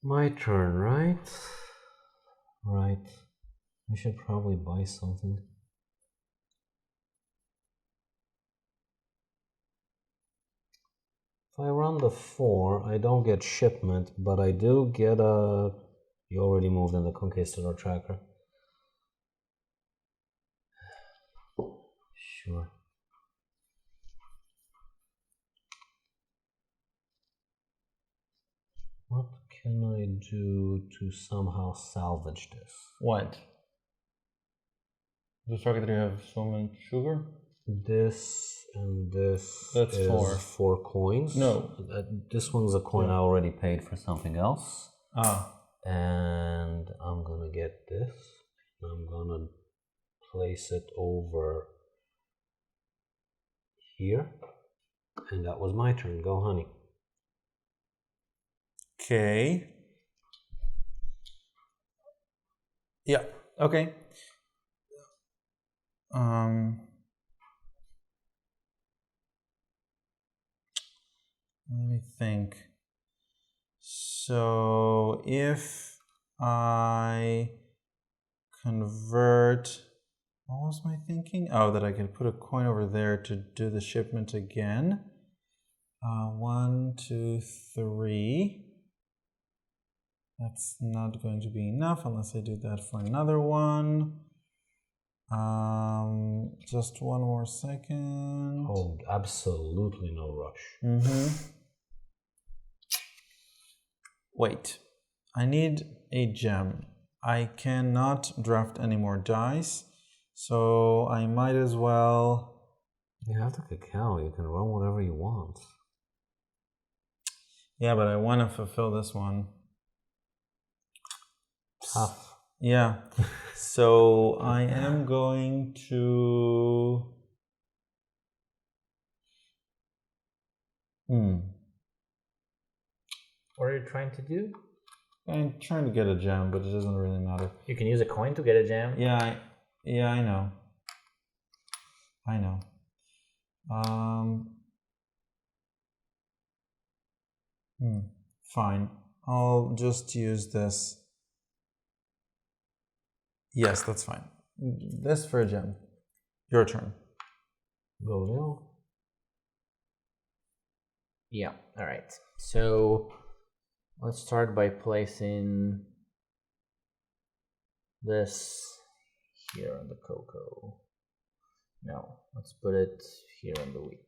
My turn, right? Right. I should probably buy something. If I run the 4, I don't get shipment, but I do get a... You already moved in the Conquistador tracker. Sure. What can I do to somehow salvage this? What? The fact that you have so much sugar? This and this That's is 4. 4 coins. No. This one's a coin I already paid for something else. Ah. And I'm gonna get this. I'm gonna place it over here. And that was my turn. Go, honey. Okay. Yeah, okay. Let me think. So if I convert, what was my thinking? Oh, that I can put a coin over there to do the shipment again. 1, 2, 3. That's not going to be enough unless I do that for another one. Just 1 more second. Oh, absolutely no rush. Wait, I need a gem. I cannot draft any more dice, so I might as well. You have the cacao. You can run whatever you want. Yeah, but I want to fulfill this one. Tough. Yeah. So I am going to. What are you trying to do? I'm trying to get a gem, but it doesn't really matter. You can use a coin to get a gem. Yeah, I know. Fine. I'll just use this. Yes, that's fine. This for a gem. Your turn. Go, Leo. Yeah, all right. So let's start by placing this here on the cocoa. No, let's put it here on the wheat.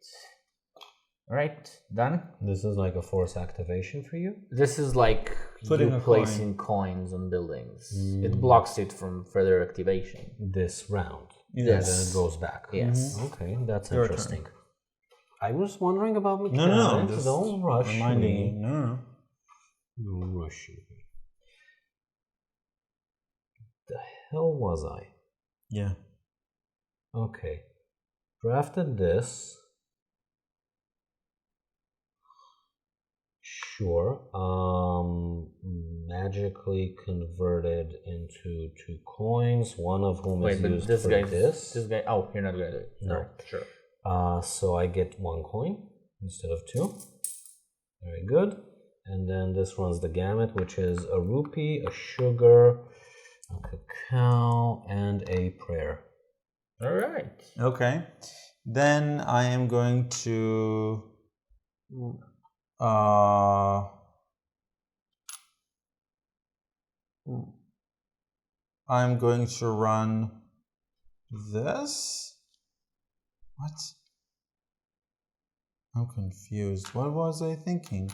All right, done. This is like a force activation for you? This is like Putting you a placing coins on buildings. It blocks it from further activation. This round. And then Yes. it goes back. Yes. Okay, that's Your interesting. I was wondering about mechanics. No. Just Don't rush reminding you. me. No. No rushing me. The hell was I? Yeah. Okay. Drafted this. Sure. Magically converted into 2 coins, one of whom Wait, is but used this for guy, this. this guy. Oh, you're not gonna do it. No. Alright, sure. So I get 1 coin instead of 2. Very good. And then this runs the gamut, which is a rupee, a sugar, a cacao, and a prayer. All right. Okay. Then I am going to I'm going to run this. What? I'm confused. What was I thinking?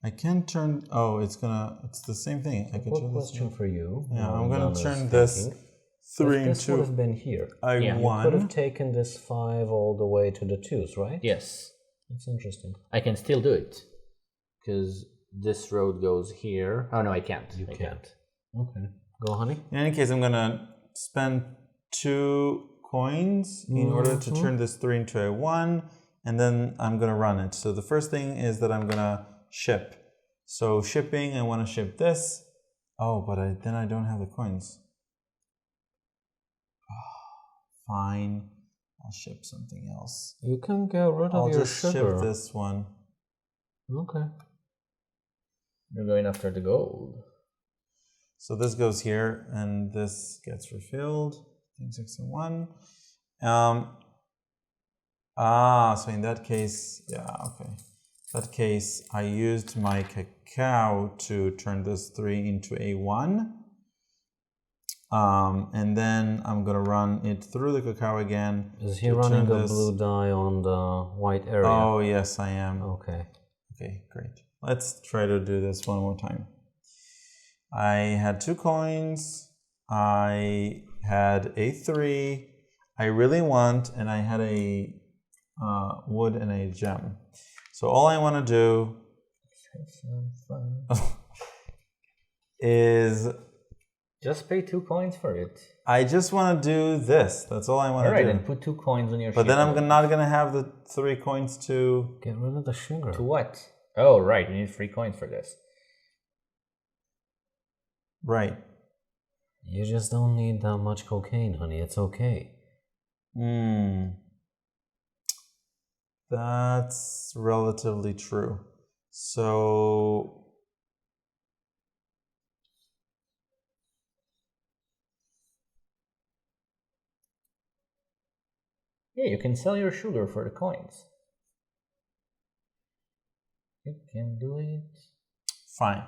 I can't turn. Oh, it's the same thing. I can What turn this. question for you? Yeah, while I'm Donna gonna is turn this thinking? 3 If this would into have been here. I Yeah. You could have one. taken this 5 all the way to the 2s, right? Yes, That's interesting. I can still do it because this road goes here. Oh no, I can't. You I can't. Okay. Go, honey. In any case, I'm gonna spend 2 coins in order to turn this 3 into a 1, and then I'm gonna run it. So the first thing is that I'm gonna ship. So shipping, I want to ship this. Oh, but then I don't have the coins. Fine, I'll ship something else. You can get rid of I'll your just sugar. ship this one. Okay. You're going after the gold. So this goes here, and this gets refilled. 6 and 1. So in that case, yeah, okay. In that case, I used my cacao to turn this 3 into a 1. And then I'm gonna run it through the cacao again. Is he to running turn a this- blue die on the white area? Oh, yes, I am. Okay. Okay, great. Let's try to do this one more time. I had 2 coins. I had a 3. I really want, and I had a wood and a gem. So all I want to do is Just pay 2 coins for it. I just want to do this. That's all I want All to right, do. then put 2 coins on your. But then I'm shipment. not gonna have the 3 coins to. Get rid of the sugar. To what? Oh, right. You need 3 coins for this. Right. You just don't need that much cocaine, honey. It's okay. That's relatively true. So Yeah, you can sell your sugar for the coins. You can do it. fine.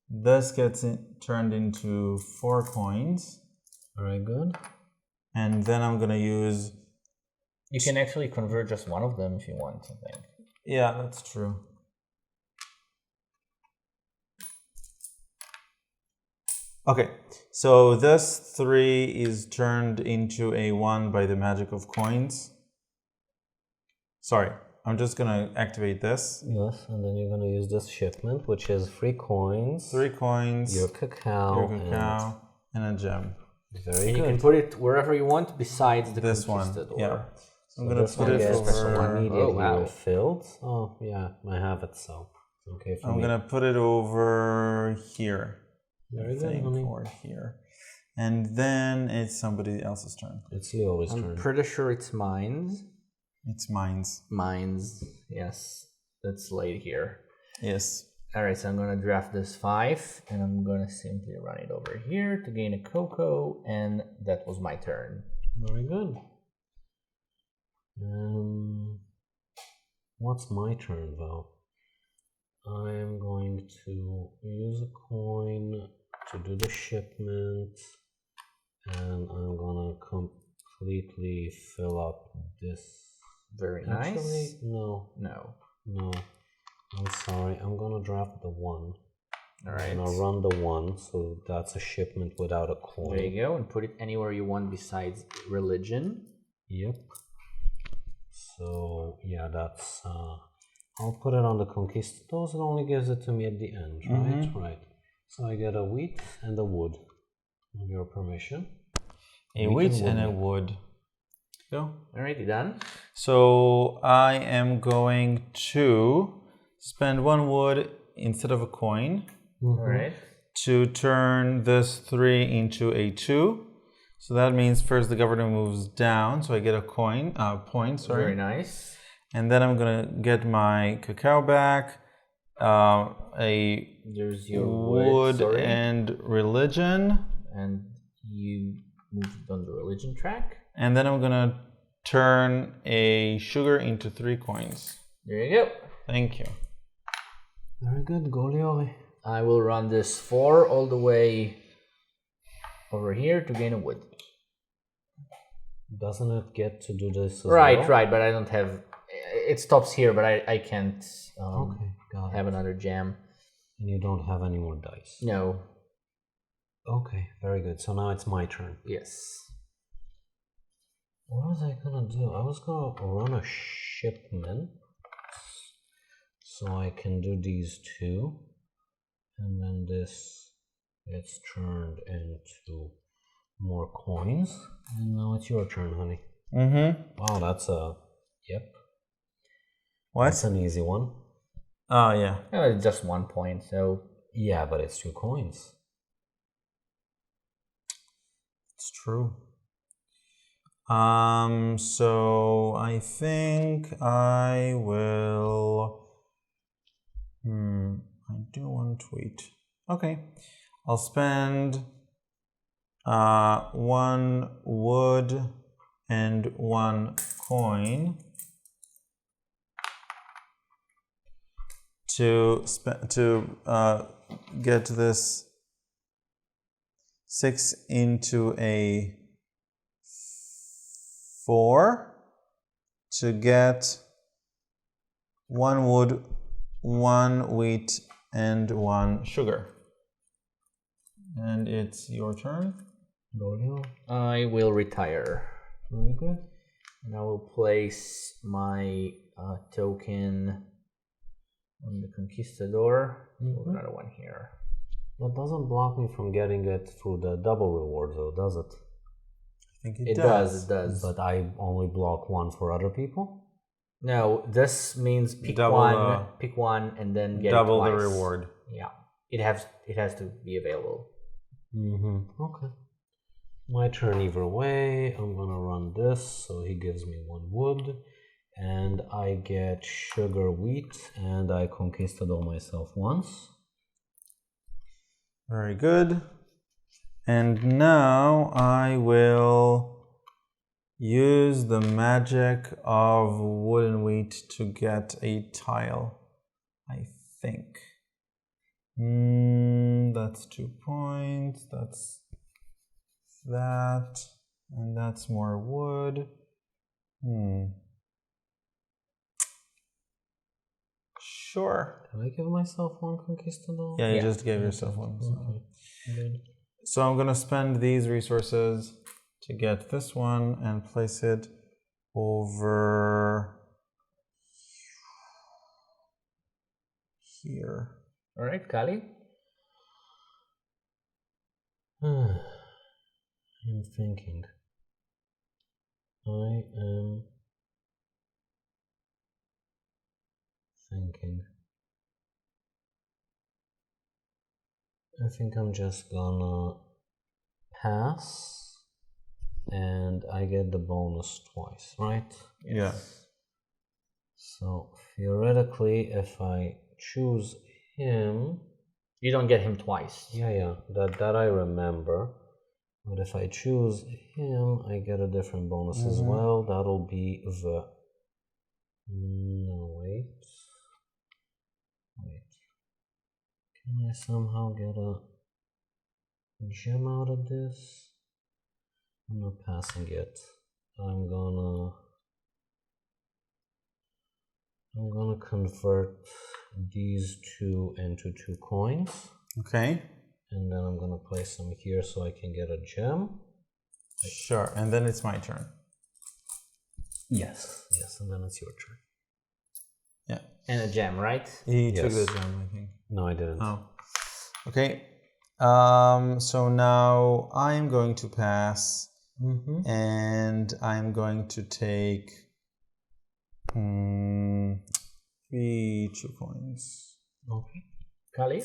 This gets turned into 4 coins, Very good. and then I'm gonna use. You can actually convert just one of them if you want, I think. Yeah, that's true. Okay, so this 3 is turned into a 1 by the magic of coins. Sorry, I'm just gonna activate this. Yes, and then you're gonna use this shipment, which is 3 coins. 3 coins, Your cacao. and a gem. And very And good. you can put it wherever you want besides the This one, conquistador. yeah. I'm So gonna this put one it gets over. immediately Oh, wow. refilled. Oh yeah, I have it, so it's okay for I'm me. gonna put it over here. Very I good, think, honey. or here. And then it's somebody else's turn. It's Leo's I'm turn. pretty sure it's mine's. It's mine's. Mine's, yes. That's laid here. Yes. Alright, so I'm gonna draft this 5, and I'm gonna simply run it over here to gain a cocoa, and that was my turn. Very good. What's my turn though? I am going to use a coin to do the shipment, and I'm gonna completely fill up this. Very Actually, nice. no, No. no. I'm sorry. I'm gonna draft the 1. All right. I'm gonna run the 1, so that's a shipment without a coin. There you go, and put it anywhere you want besides religion. Yep. So yeah, that's. I'll put it on the conquistadors. It only gives it to me at the end, right? Right. So I get a wheat and a wood. With your permission. A wheat and a wood. Go. Alrighty, done. So I am going to spend 1 wood instead of a coin All right. to turn this 3 into a 2. So that means first the governor moves down, so I get a point, sorry. Very nice. And then I'm gonna get my cacao back, There's your wood sorry. and religion. And you moved on the religion track. And then I'm gonna turn a sugar into 3 coins. There you go. Thank you. Very good, Goliori. I will run this 4 all the way over here to gain a wood. Doesn't it get to do this as Right, well? right, but I don't have. It stops here, but I can't Okay, got it. have another jam. And you don't have any more dice. No. Okay, very good. So now it's my turn. Yes. What was I gonna do? I was gonna run a shipment. So I can do these 2. And then this gets turned into more coins. And now it's your turn, honey. Wow, that's a... Yep. What? That's an easy one. Oh, yeah. It's just 1 point, so. Yeah, but it's 2 coins. It's true. So I think I will. I do want to wait. Okay, I'll spend 1 wood and 1 coin to get this 6 into a 4 to get 1 wood, 1 wheat, and 1 sugar. And it's your turn. Golio. I will retire. Very good. And I will place my token on the conquistador. Another one here. That doesn't block me from getting it through the double reward, though, does it? I think It does. It does. But I only block 1 for other people? No, this means pick Double one, pick one, and then get double it the twice. reward. Yeah, it has to be available. Okay. My turn either way. I'm gonna run this, so he gives me 1 wood, and I get sugar wheat, and I conquistador myself once. Very good. And now I will use the magic of wood and wheat to get a tile, I think. That's 2 points. That's that. And that's more wood. Sure. Can I give myself 1 conquistador? Yeah, you just gave yourself 1. So. Okay. Good. So I'm gonna spend these resources to get this one and place it over here. All right, Kali. I'm thinking. I am thinking. I think I'm just gonna pass, and I get the bonus twice, right? Yeah. So theoretically, if I choose him, You don't get him twice. yeah, that I remember. But if I choose him, I get a different bonus as well. That'll be the. No, wait. Can I somehow get a gem out of this? I'm not passing it. I'm gonna convert these 2 into 2 coins. Okay. And then I'm gonna place some here so I can get a gem. Sure. And then it's my turn. Yes. Yes, and then it's your turn. Yeah. And a gem, right? He took Yes. the gem, I think. No, I didn't. Oh. Okay. So now I'm going to pass, and I'm going to take 2 coins. Okay. Kali?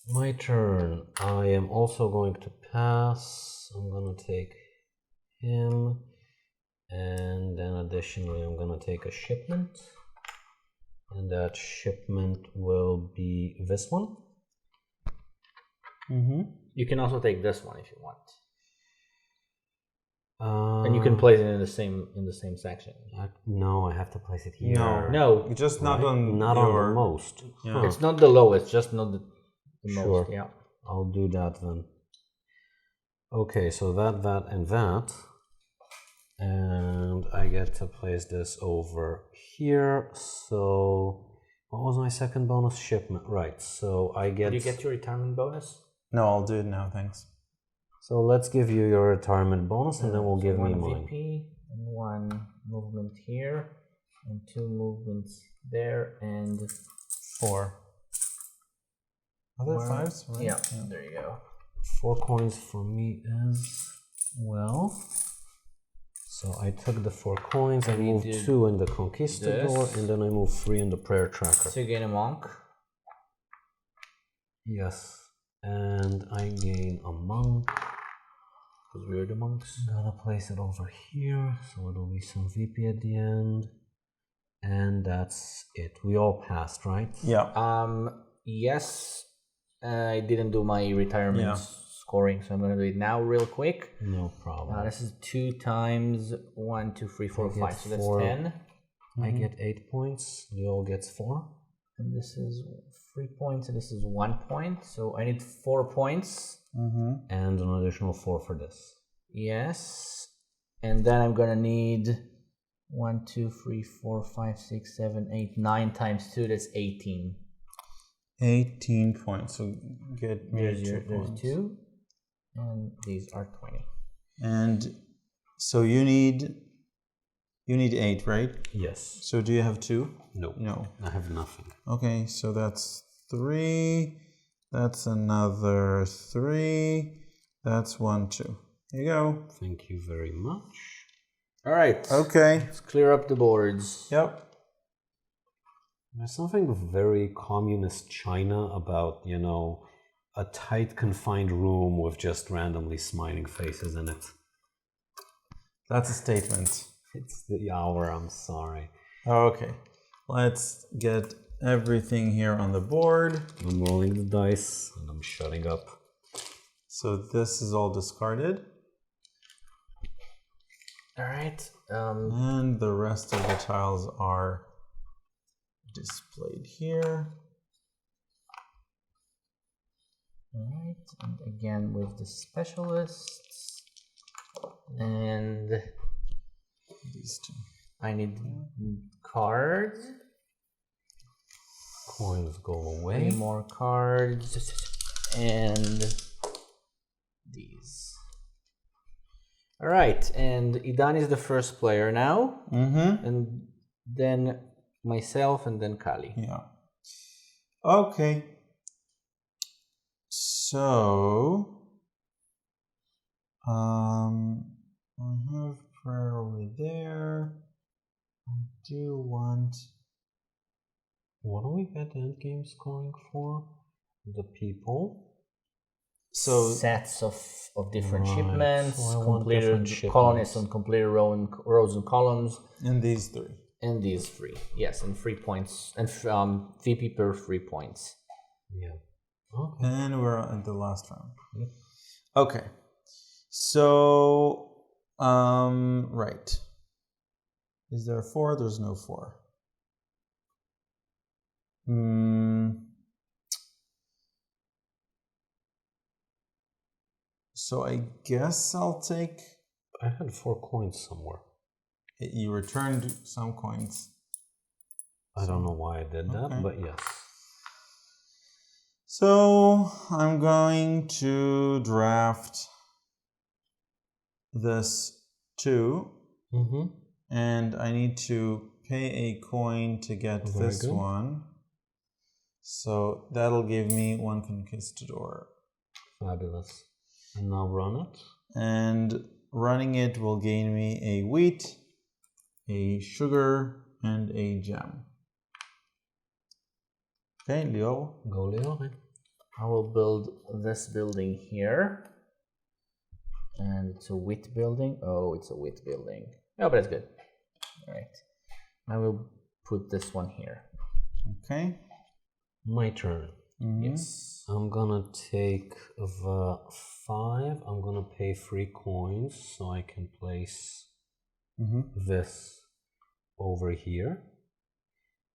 My turn. I am also going to pass. I'm gonna take him, and then additionally I'm gonna take a shipment, and that shipment will be this one. You can also take this one if you want. And you can Uh, place it in the same section. No, I have to place it here. No, Just not Right? on Not your... on the most. Yeah. Huh. it's not the lowest, just not the Sure. most. Yeah. I'll do that then. Okay, so that, and that. And I get to place this over here. So, what was my second bonus? Shipment. Right, so I get... Did you get your retirement bonus? No, I'll do it now, thanks. So let's give you your retirement bonus, and then we'll give me one mine. VP and 1 movement here, and 2 movements there, and 4. Other one- 5s, right? Yeah, there you go. 4 coins for me as well. So I took the 4 coins, I And you moved did 2 in the Conquistador, this. and then I moved 3 in the Prayer Tracker. So you gain a monk. Yes, and I gain a monk. Because we're the monks. Gotta place it over here, so it'll be some VP at the end. And that's it. We all passed, right? Yeah. Yes, I didn't do my retirement scoring, so I'm gonna do it now real quick. No problem. This is 2 times 1, 2, 3, 4, I get 5, so that's 4. 10. I get 8 points. Leo gets 4. And this is 3 points, and this is 1 point. So I need 4 points. And an additional 4 for this. Yes. And then I'm gonna need 1, 2, 3, 4, 5, 6, 7, 8, 9 times 2. That's 18. 18 points. So get me There's 2 there's points. 2, and these are 20. And so you need 8, right? Yes. So do you have 2? No. No. I have nothing. Okay, so that's 3. That's another 3. That's 1, 2. Here you go. Thank you very much. All right. Okay. Let's clear up the boards. Yep. There's something very communist China about, a tight confined room with just randomly smiling faces in it. That's a statement. It's the hour, I'm sorry. Okay. Let's get everything here on the board. I'm rolling the dice and I'm shutting up. So this is all discarded. All right. And the rest of the tiles are displayed here. All right. And again with the specialists. And These 2. I need cards. Coins go 3 away. more cards. And these. All right. And Idan is the first player now. And then myself, and then Kali. Yeah. Okay. So, I have prayer over there. I do want... What do we get end game scoring for? The people. So, Sets of different Right. shipments, So I want different completed colonists shipments. on completed rows and columns, in these 3. and these 3. Yes, and 3 points, and VP per 3 points. Yeah. Okay. And we're at the last round. Okay. So, right. Is there a 4? There's no 4. So I guess I'll take... I had 4 coins somewhere. You returned some coins. I don't know why I did that, Okay. but yes. So I'm going to draft this 2, and I need to pay a coin to get this one. So that'll give me 1 conquistador. Fabulous. And now run it. And running it will gain me a wheat, a sugar, and a gem. Okay, Leo. Go, Leo. I will build this building here. And it's a wheat building. Oh, it's a wheat building. Oh, but it's good. All right. I will put this one here. Okay. My turn. Yes. I'm gonna take the 5. I'm gonna pay 3 coins so I can place this over here.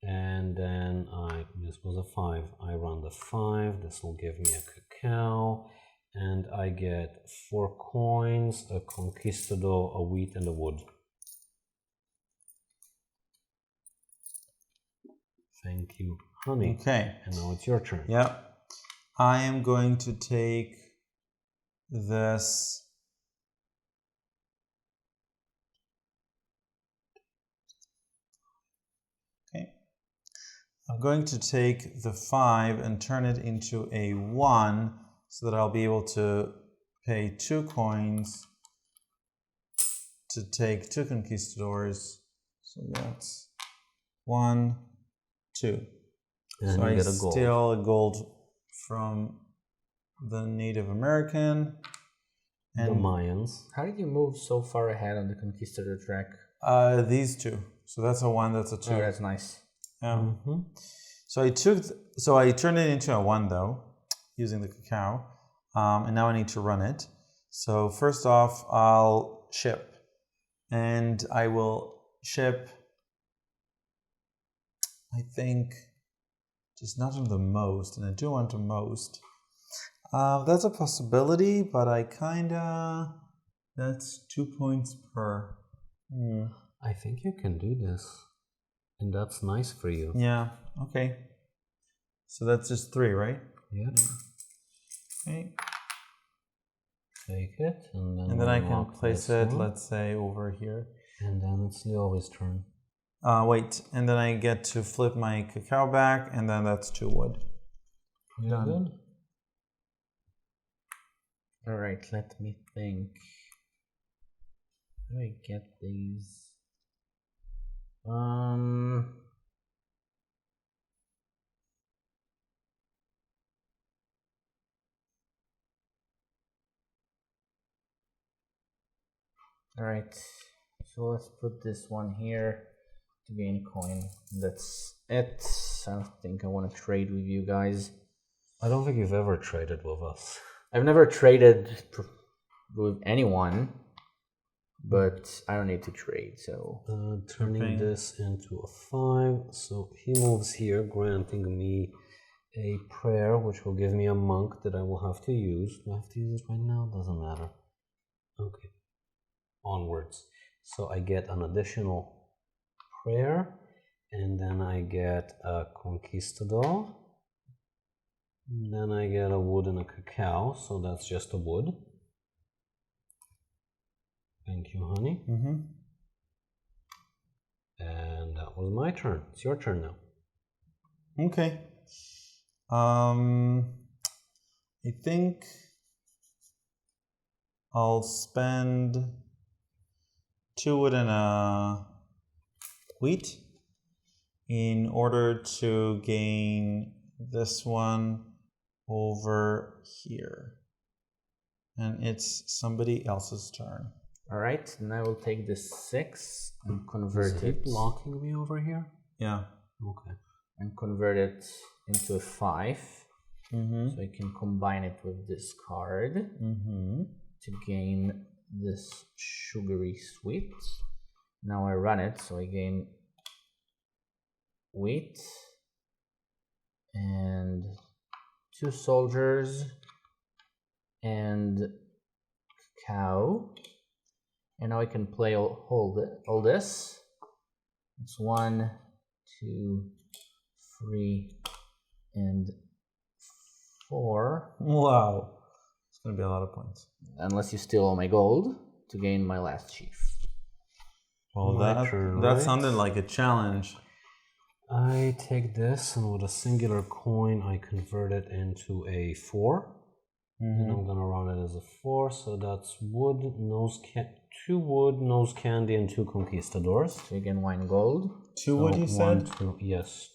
And then this was a 5. I run the 5. This will give me a cacao. And I get 4 coins, a conquistador, a wheat, and a wood. Thank you, honey. Okay. And now it's your turn. Yeah. I am going to take this. Okay. I'm going to take the 5 and turn it into a 1 so that I'll be able to pay 2 coins to take 2 conquistadors. So that's 1, 2. And so you I get a gold. steal a gold from the Native American. And the Mayans. How did you move so far ahead on the conquistador track? These 2. So that's a 1, that's a 2. Oh, that's nice. Yeah. So I turned it into a 1 though, using the cacao. And now I need to run it. So first off, I'll ship. And I will ship, I think, just not on the most, and I do want the most. That's a possibility, but I kinda, that's 2 points per. I think you can do this. And that's nice for you. Yeah, okay. So that's just 3, right? Yeah. Okay. Take it, And then I can place it, let's say, over here. And then it's Leo's turn. Wait, and then I get to flip my cacao back, and then that's 2 wood. Very good. All right, let me think. How do I get these? All right, so let's put this one here to gain coin. That's it. I don't think I want to trade with you guys. I don't think you've ever traded with us. I've never traded with anyone, but I don't need to trade, so... Turning this into a 5. So he moves here, granting me a prayer, which will give me a monk that I will have to use. Do I have to use it right now? Doesn't matter. Okay. Onwards. So I get an additional prayer, and then I get a conquistador. And then I get a wood and a cacao, so that's just a wood. Thank you, honey. And that was my turn. It's your turn now. Okay. I think I'll spend 2 wood and a wheat in order to gain this one over here. And it's somebody else's turn. All right, and I will take this 6 and convert it. Blocking me over here? Yeah. Okay. And convert it into a 5. Mm-hmm. So I can combine it with this card to gain this sugary sweet. Now I run it, so I gain wheat and 2 soldiers and cacao. And now I can play all this. It's 1, 2, 3, and 4. Wow. It's going to be a lot of points. Unless you steal all my gold to gain my last chief. Well, My turn, that right? sounded like a challenge. I take this, and with a singular coin, I convert it into a 4. And I'm gonna run it as a 4, so that's wood, 2 wood, nose candy, and 2 conquistadors. So you gain 1 gold. 2 wood, you said? Yes,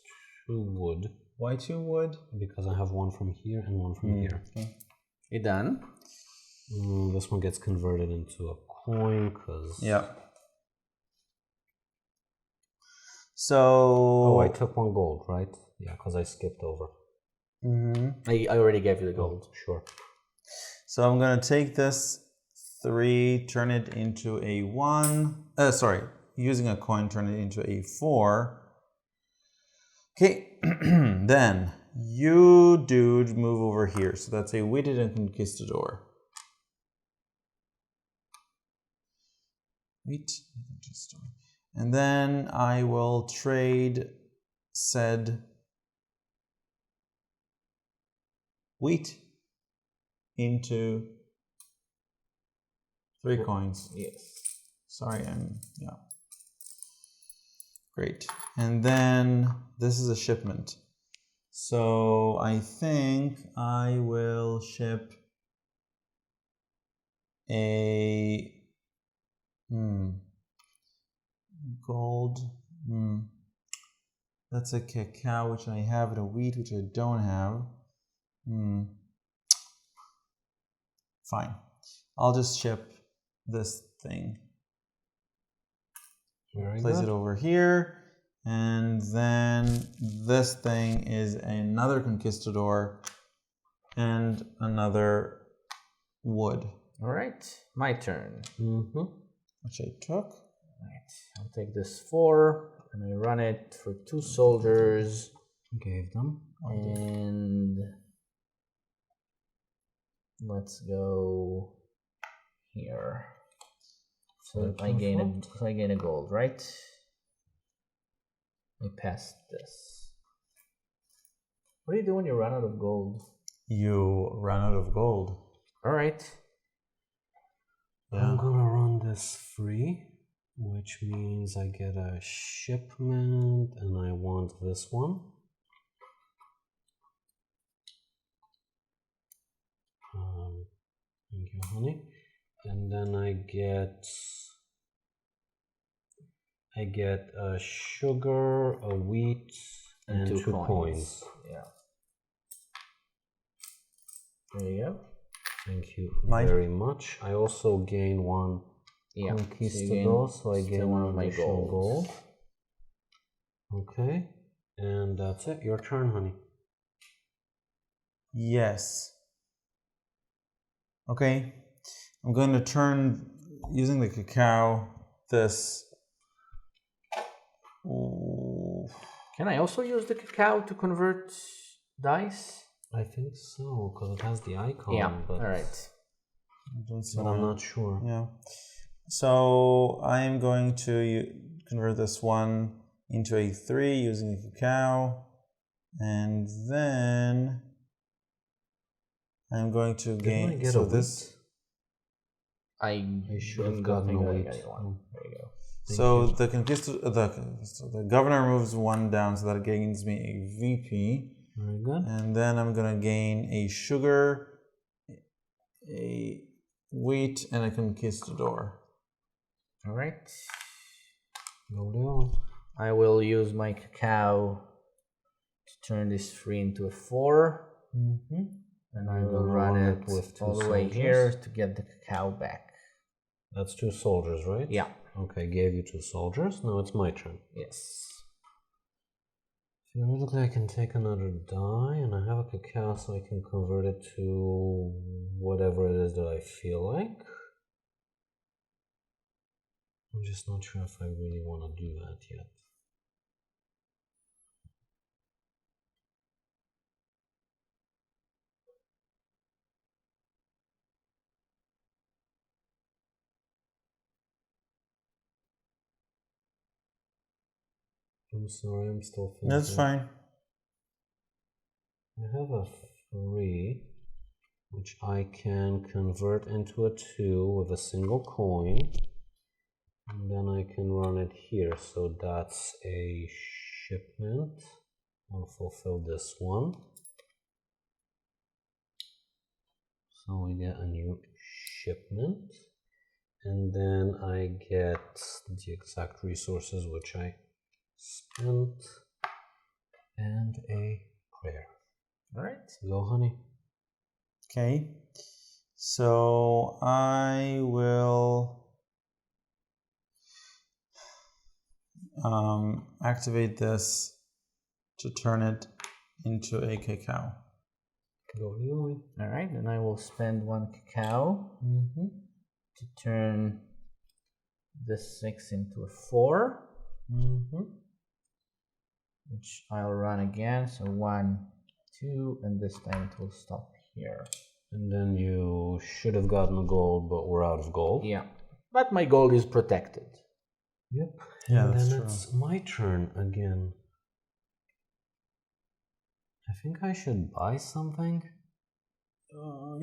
2 wood. Why 2 wood? Because I have 1 from here and 1 from here. Okay. You done? This one gets converted into a coin, because... Yeah. So... Oh, I took 1 gold, right? Yeah, because I skipped over. I already gave you the gold. Sure. So I'm going to take this 3, turn it into a 1. Using a coin, turn it into a 4. Okay, then you, dude, move over here. So that's a waited and conquistador. Wait, conquistador. And then I will trade said wheat into 3 coins. Yes. Sorry, yeah. Great. And then this is a shipment. So I think I will ship a gold. That's a cacao, which I have, and a wheat, which I don't have. Fine. I'll just ship this thing. Place it over here. And then this thing is another conquistador and another wood. All right, my turn. Which I took. Right, I'll take this 4 and I run it for 2 soldiers. Gave them. And let's go here. So I gain a gold, right? I passed this. What do you do when you run out of gold? You run out of gold. All right. I'm gonna run this free, which means I get a shipment, and I want this one. Thank you, honey. And then I get a sugar, a wheat, and 2 coins. Yeah. There you go. Thank you very much. I also gain 1 conquistador, so I gain 1 of my gold. Okay, and that's it. Your turn, honey. Yes. Okay. I'm going to turn, using the cacao, this. Can I also use the cacao to convert dice? I think so, because it has the icon. Yeah, but, all right. But I'm not sure. Yeah. So I'm going to convert this one into a 3 using the cacao. And then I'm going to gain. So this. I should have gotten a wheat. There you go. So the governor moves 1 down, so that gains me a VP. Very good. And then I'm gonna gain a sugar, a wheat, and a conquistador. All right. Go. I will use my cacao to turn this 3 into a 4. And I will run it with 2 all the way here to get the cacao back. That's 2 soldiers, right? Yeah. Okay, gave you 2 soldiers. Now it's my turn. Yes. Theoretically, I can take another die, and I have a cacao, so I can convert it to whatever it is that I feel like. I'm just not sure if I really want to do that yet. I'm sorry, I'm still thinking. That's fine. I have a 3, which I can convert into a 2 with a single coin. And then I can run it here. So that's a shipment. I'll fulfill this one. So we get a new shipment. And then I get the exact resources which I spent and a prayer. All right. Go, honey. Okay. So I will activate this to turn it into a cacao. Go, Leroy. All right. Then I will spend 1 cacao to turn this 6 into a 4, which I'll run again. So 1, 2, and this time it will stop here. And then you should have gotten a gold, but we're out of gold. Yeah, but my gold is protected. Yep. Yeah, and that's then true. it's my turn again. I think I should buy something.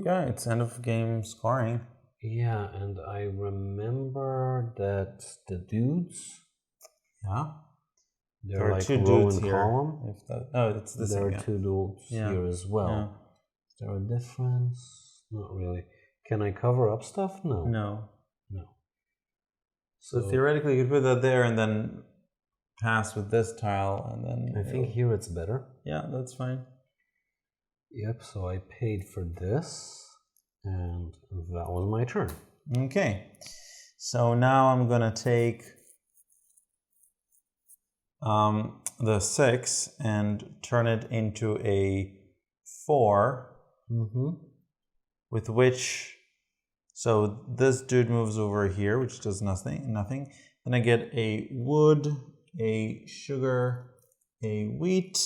Yeah, it's end of game scoring. Yeah, and I remember that the dudes, Yeah. they're There are like 2 row dudes and here. column. It's the There same. are Yeah. 2 dudes Yeah. here as well. Yeah. Is there a difference? Not really. Can I cover up stuff? No. No. So So theoretically, you could put that there and then pass with this tile, and then I think here it's better. yeah, that's fine. Yep, so I paid for this, and that was my turn. Okay. So now I'm gonna take the 6 and turn it into a 4, with which, so this dude moves over here, which does nothing. Then I get a wood, a sugar, a wheat,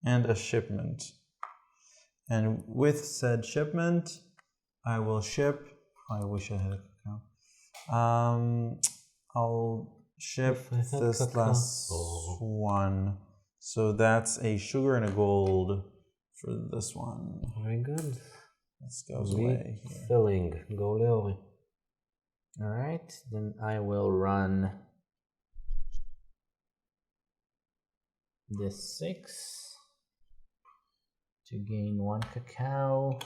and a shipment. And with said shipment, I will ship. I wish I had a cacao. I'll ship If I had this cacao. last one. So that's a sugar and a gold for this one. Very good. This goes away here. Filling. Go, Leo. All right. Then I will run this 6 to gain 1 cacao,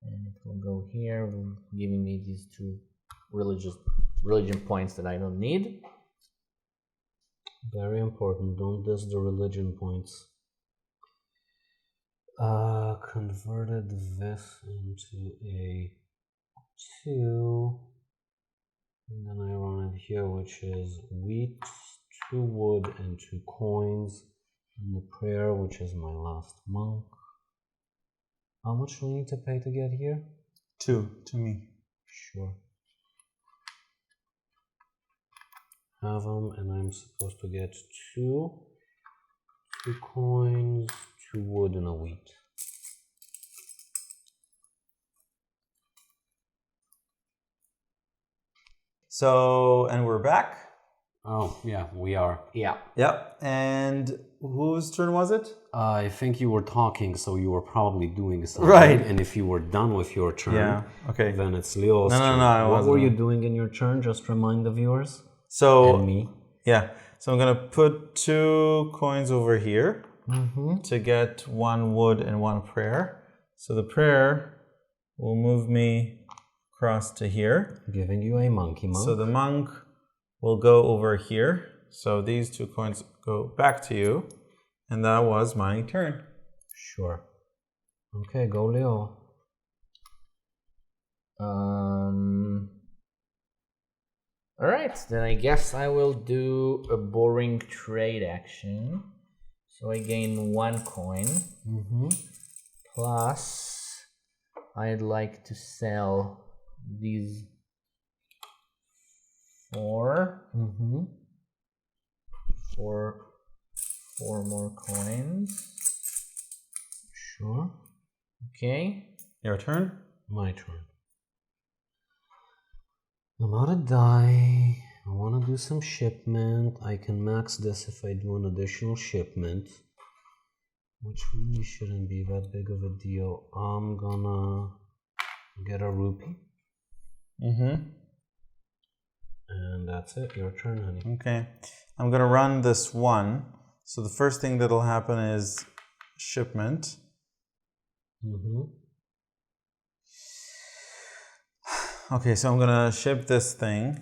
and it will go here, giving me these 2 religion points that I don't need. Very important. Don't diss the religion points. Converted this into a 2, and then I run it here, which is wheat, 2 wood, and 2 coins. And the prayer, which is my last monk. How much do we need to pay to get here? 2 to me. Sure. Have them, and I'm supposed to get 2 coins, 2 wood, and a wheat. So, and we're back. Oh, yeah, we are. Yeah. Yep. And whose turn was it? I think you were talking, so you were probably doing something. Right. And if you were done with your turn, Yeah. Okay. then it's Leo's No, turn. I What wasn't. were you doing in your turn? Just remind the viewers. So And me. yeah. So I'm gonna put 2 coins over here to get 1 wood and 1 prayer. So the prayer will move me across to here. Giving you a monkey monk. So the monk will go over here. So these 2 coins go back to you. And that was my turn. Sure. Okay, go Leo. All right, then I guess I will do a boring trade action. So I gain 1 coin. Plus, I'd like to sell these 4 for 4 more coins. Sure. Okay. Your turn. My turn. I'm out of die. I want to do some shipment. I can max this if I do an additional shipment. which really shouldn't be that big of a deal. I'm gonna get a rupee. And that's it. Your turn, honey. Okay. I'm going to run this one. So the first thing that'll happen is shipment. Okay, so I'm going to ship this thing.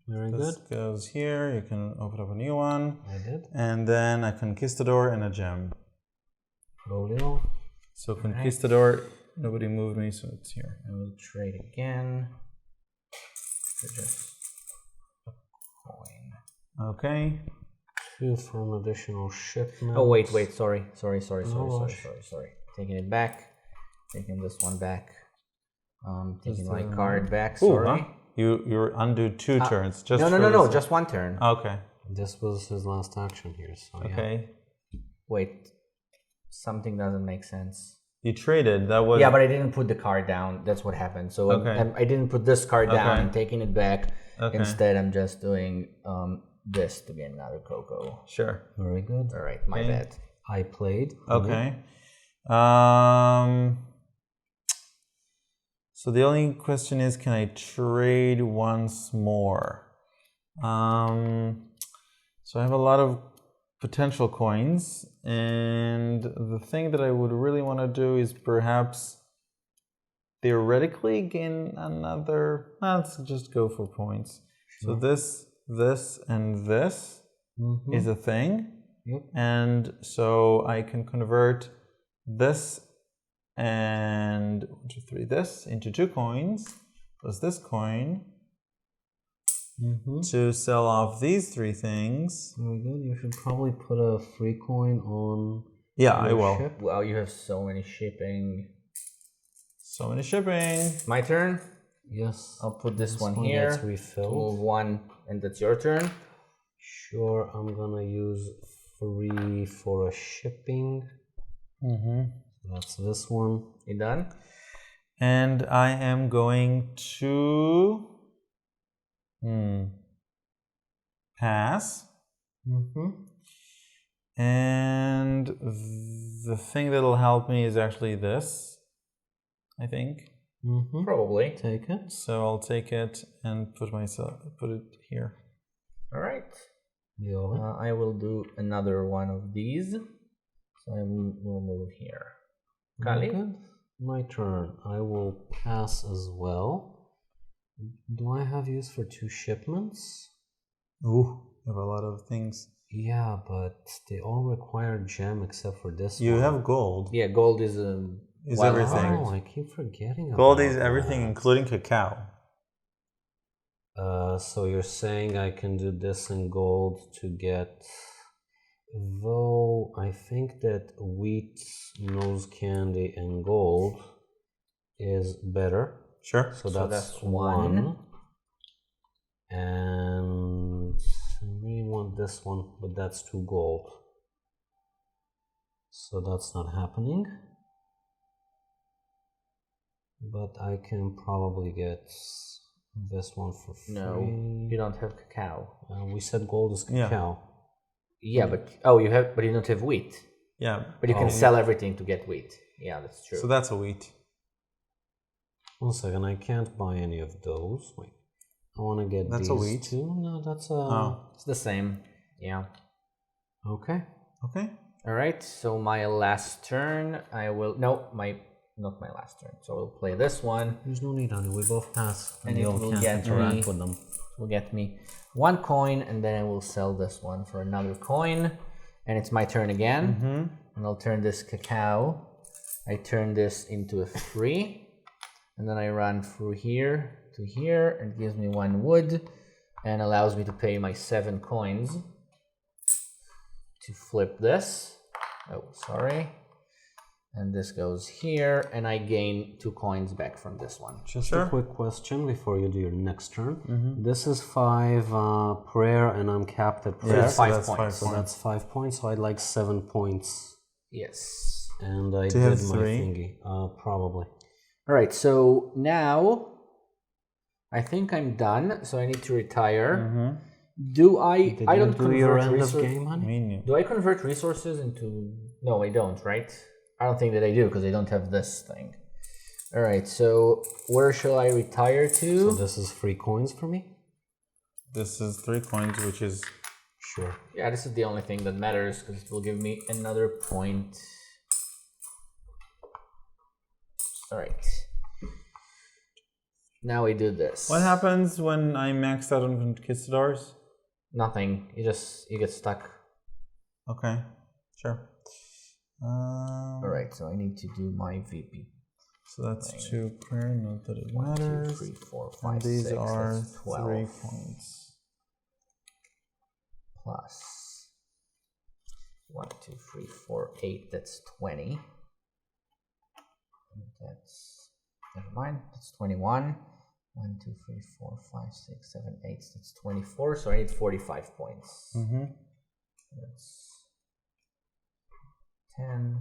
Very This good. goes here. You can open up a new one. I did. And then a conquistador and a gem. Folio. So conquistador, nobody moved me, so it's here. I will trade again. For just a coin. Okay. 2 for an additional shipment. Oh wait, sorry. rush. Taking it back. Taking this one back. Taking my the- card back. Ooh, Sorry. huh? You undo 2 turns. Just No, for this- just one turn. Okay. This was his last action here, so yeah. Okay. Wait, something doesn't make sense. You traded. That was Yeah, but I didn't put the card down. That's what happened. So Okay. I didn't put this card down Okay. and taking it back. Okay. Instead, I'm just doing this to get another cocoa. Sure. Very good. All right, my Okay. bad. I played. Okay. So the only question is, can I trade once more? So I have a lot of potential coins, and the thing that I would really want to do is perhaps theoretically gain another. Let's just go for points. So this, and this is a thing. Yep. And so I can convert this and 1, 2, 3, this into 2 coins plus this coin to sell off these 3 things. Very good. You should probably put a free coin on. Yeah, I your will. ship. Wow, you have so many shipping. So many shipping. My turn. Yes. I'll put this one gets here. refilled. Move 1, and that's your turn. Sure, I'm gonna use 3 for a shipping. That's this one. You done? And I am going to pass. And the thing that'll help me is actually this, I think. Probably. Take it. So I'll take it and put it here. All right. Yo. I will do another one of these. So I will move here. Very Kali? good. My turn. I will pass as well. Do I have use for 2 shipments? Ooh, I have a lot of things. Yeah, but they all require gem except for this You one. have gold. Yeah, gold is Is wild everything. card. Oh, I keep forgetting about Gold is everything, that. including cacao. So you're saying I can do this in gold to get... Though I think that wheat, nose candy, and gold is better. Sure. So So that's that's 1. And I really want this one, but that's 2 gold. So that's not happening. But I can probably get this one for free. No, you don't have cacao. We said gold is Yeah. cacao. Yeah, but you don't have wheat. Yeah. But you can sell everything to get wheat. Yeah, that's true. So that's a wheat. 1 second, I can't buy any of those. Wait, I want to get That's these a wheat. two. No, that's a... Oh. It's the same. Yeah. Okay. Okay. All right. So my last turn, I will. No, not my last turn. So I'll play this one. There's no need, honey. We both pass. And we it all will can't get interact me- with them. Will get me 1 coin, and then I will sell this one for another coin. And it's my turn again. And I'll turn this cacao. I turn this into a 3. And then I run through here to here, and it gives me 1 wood and allows me to pay my 7 coins to flip this. Oh, sorry. And this goes here, and I gain 2 coins back from this one. Just Sure. a quick question before you do your next turn. This is 5 prayer, and I'm capped at prayer. Yeah, It's 5 that's points. So that's 5 points. So I'd like 7 points. Yes. And I Do did you my have 3? thingy. Probably. All right, so now I think I'm done. So I need to retire. Do I? Did I you don't do your convert end of resources. game, honey? Menu. Do I convert resources into? No, I don't. Right? I don't think that I do because I don't have this thing. All right. So where shall I retire to? So this is 3 coins for me? This is 3 coins, which is Sure. Yeah, this is the only thing that matters because it will give me another point. All right. Now we do this. what happens when I maxed out on conquistadors? Nothing. You get stuck. Okay, sure. All right. So I need to do my VP. So that's 2 per, not that it 1, 2, matters. 3, 4, 5, And these 6. are That's 12. 3 points. Plus 1, 2, 3, 4, 8. That's 20. And that's never mind. That's 21. 1, 2, 3, 4, 5, 6, 7, 8. That's 24. So I need 45 points. That's 10.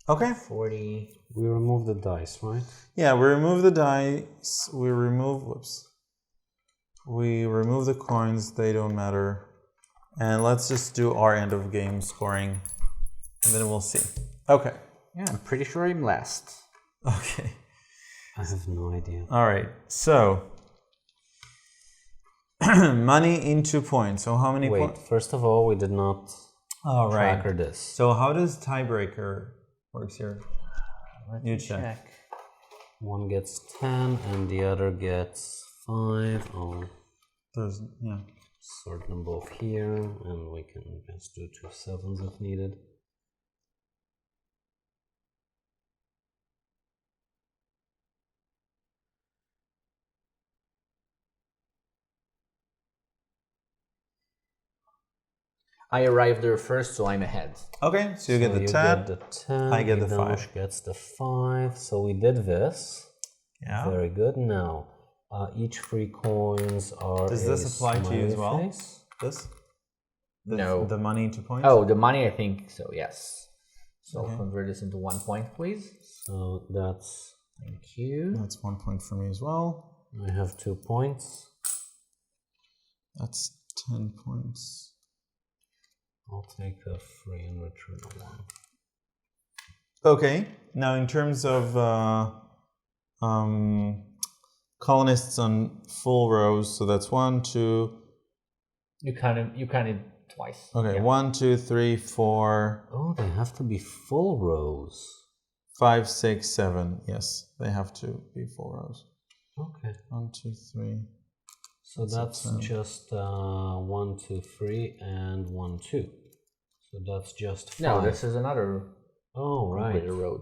Okay. 40. We remove the dice, right? Yeah, we remove the dice. We remove the coins. They don't matter. And let's just do our end of game scoring, and then we'll see. Okay. Yeah, I'm pretty sure I'm last. Okay. I have no idea. All right. So money into points. So how many Wait, points? first of all, we did not All right. tracker this. So how does tiebreaker works here? You check. One gets 10 and the other gets 5. I'll There's sort them both here, and we can just do 2 7s if needed. I arrived there first, so I'm ahead. Okay. So you get the 10. Get the 10. I get the Hidamsh 5. gets the 5. So we did this. Yeah. Very good. Now, each 3 coins are. Does this apply to you as well? Face. This? No. The money to points? Oh, the money, I think so, yes. So Okay. convert this into 1 point, please. So that's. Thank you. That's 1 point for me as well. I have 2 points. That's 10 points. I'll take a 3 and return a 1. Okay. Now in terms of colonists on full rows, so that's 1, 2. You counted twice. Okay, Yeah. 1, 2, 3, 4, Oh, they have to be full rows. 5, 6, 7. Yes, they have to be full rows. Okay. 1, 2, 3. So that's a 10. just 1, 2, 3, and 1, 2. So that's just 5. No, this is another Oh, right. completed road.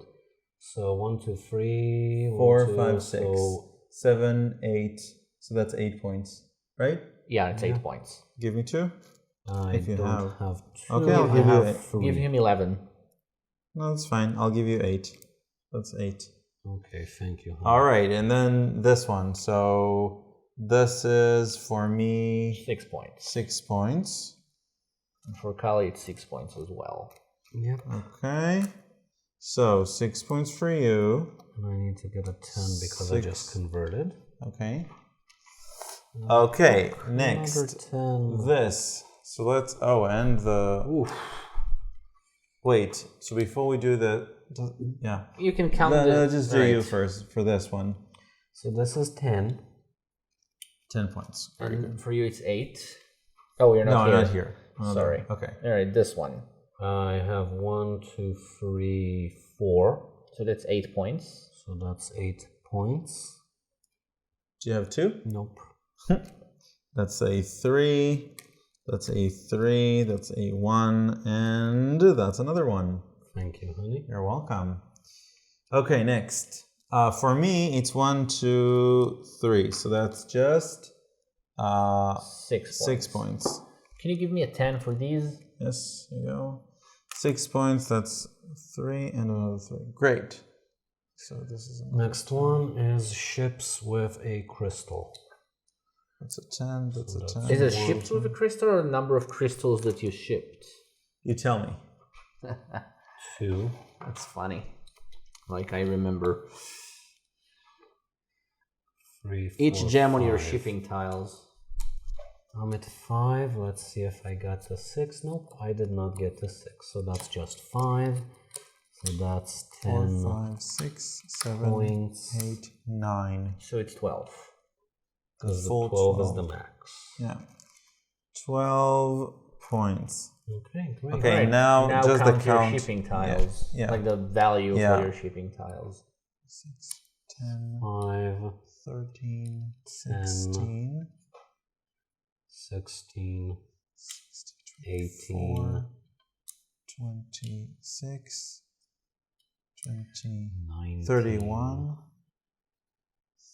So 1, 2, 3, 4, 1, 2, 5, 6, so 7, 8. So that's 8 points, right? Yeah, it's 8 points. Give me 2. I If you don't have 2. Okay, I'll I give you have eight. 3. Give him 11. No, that's fine. I'll give you 8. That's 8. Okay, thank you. All right, and then this one. So this is for me 6 points. 6 points. And for Kali, it's 6 points as well. Yep. Okay. So 6 points for you. And I need to get a 10 because I 6. just converted. Okay. Okay, Another next. 10. This. So let's. Oh, and the. Oof. Wait. So before we do the. Yeah. You can count Let's just do you right. first for this one. So this is 10. 10 points. Very good. And for you, it's 8. Oh, you're No, not I'm here. not here. Sorry. Okay. All right, this one. I have 1, 2, 3, 4. So that's 8 points. So that's 8 points. Do you have 2? Nope. That's a 3. That's a 3. That's a 1. And that's another 1. Thank you, honey. You're welcome. Okay, next. For me, it's 1, 2, 3. So that's just 6 points. Can you give me a 10 for these? Yes, here you go. 6 points. That's 3 and another 3. Great. So this is Next one is ships with a crystal. That's a 10. That's a 10. Is it shipped with a crystal or a number of crystals that you shipped? You tell me. 2. That's funny. Like I remember. 3, 4, Each gem on your 5. shipping tiles. I'm at 5. Let's see if I got the 6. Nope, I did not get the 6. So that's just 5. So that's 10 4, 5, 6, 7, points. 8, 9. So it's 12. Because the full 12 is 12. the max. Yeah. 12 points. Okay, great. Okay, Right, now just the count your count. shipping tiles. Yeah. Like the value Yeah. for your shipping tiles. 6, 10, 5, 13, 10, 16, 16, 18, 18, 26, 20, 19, 31,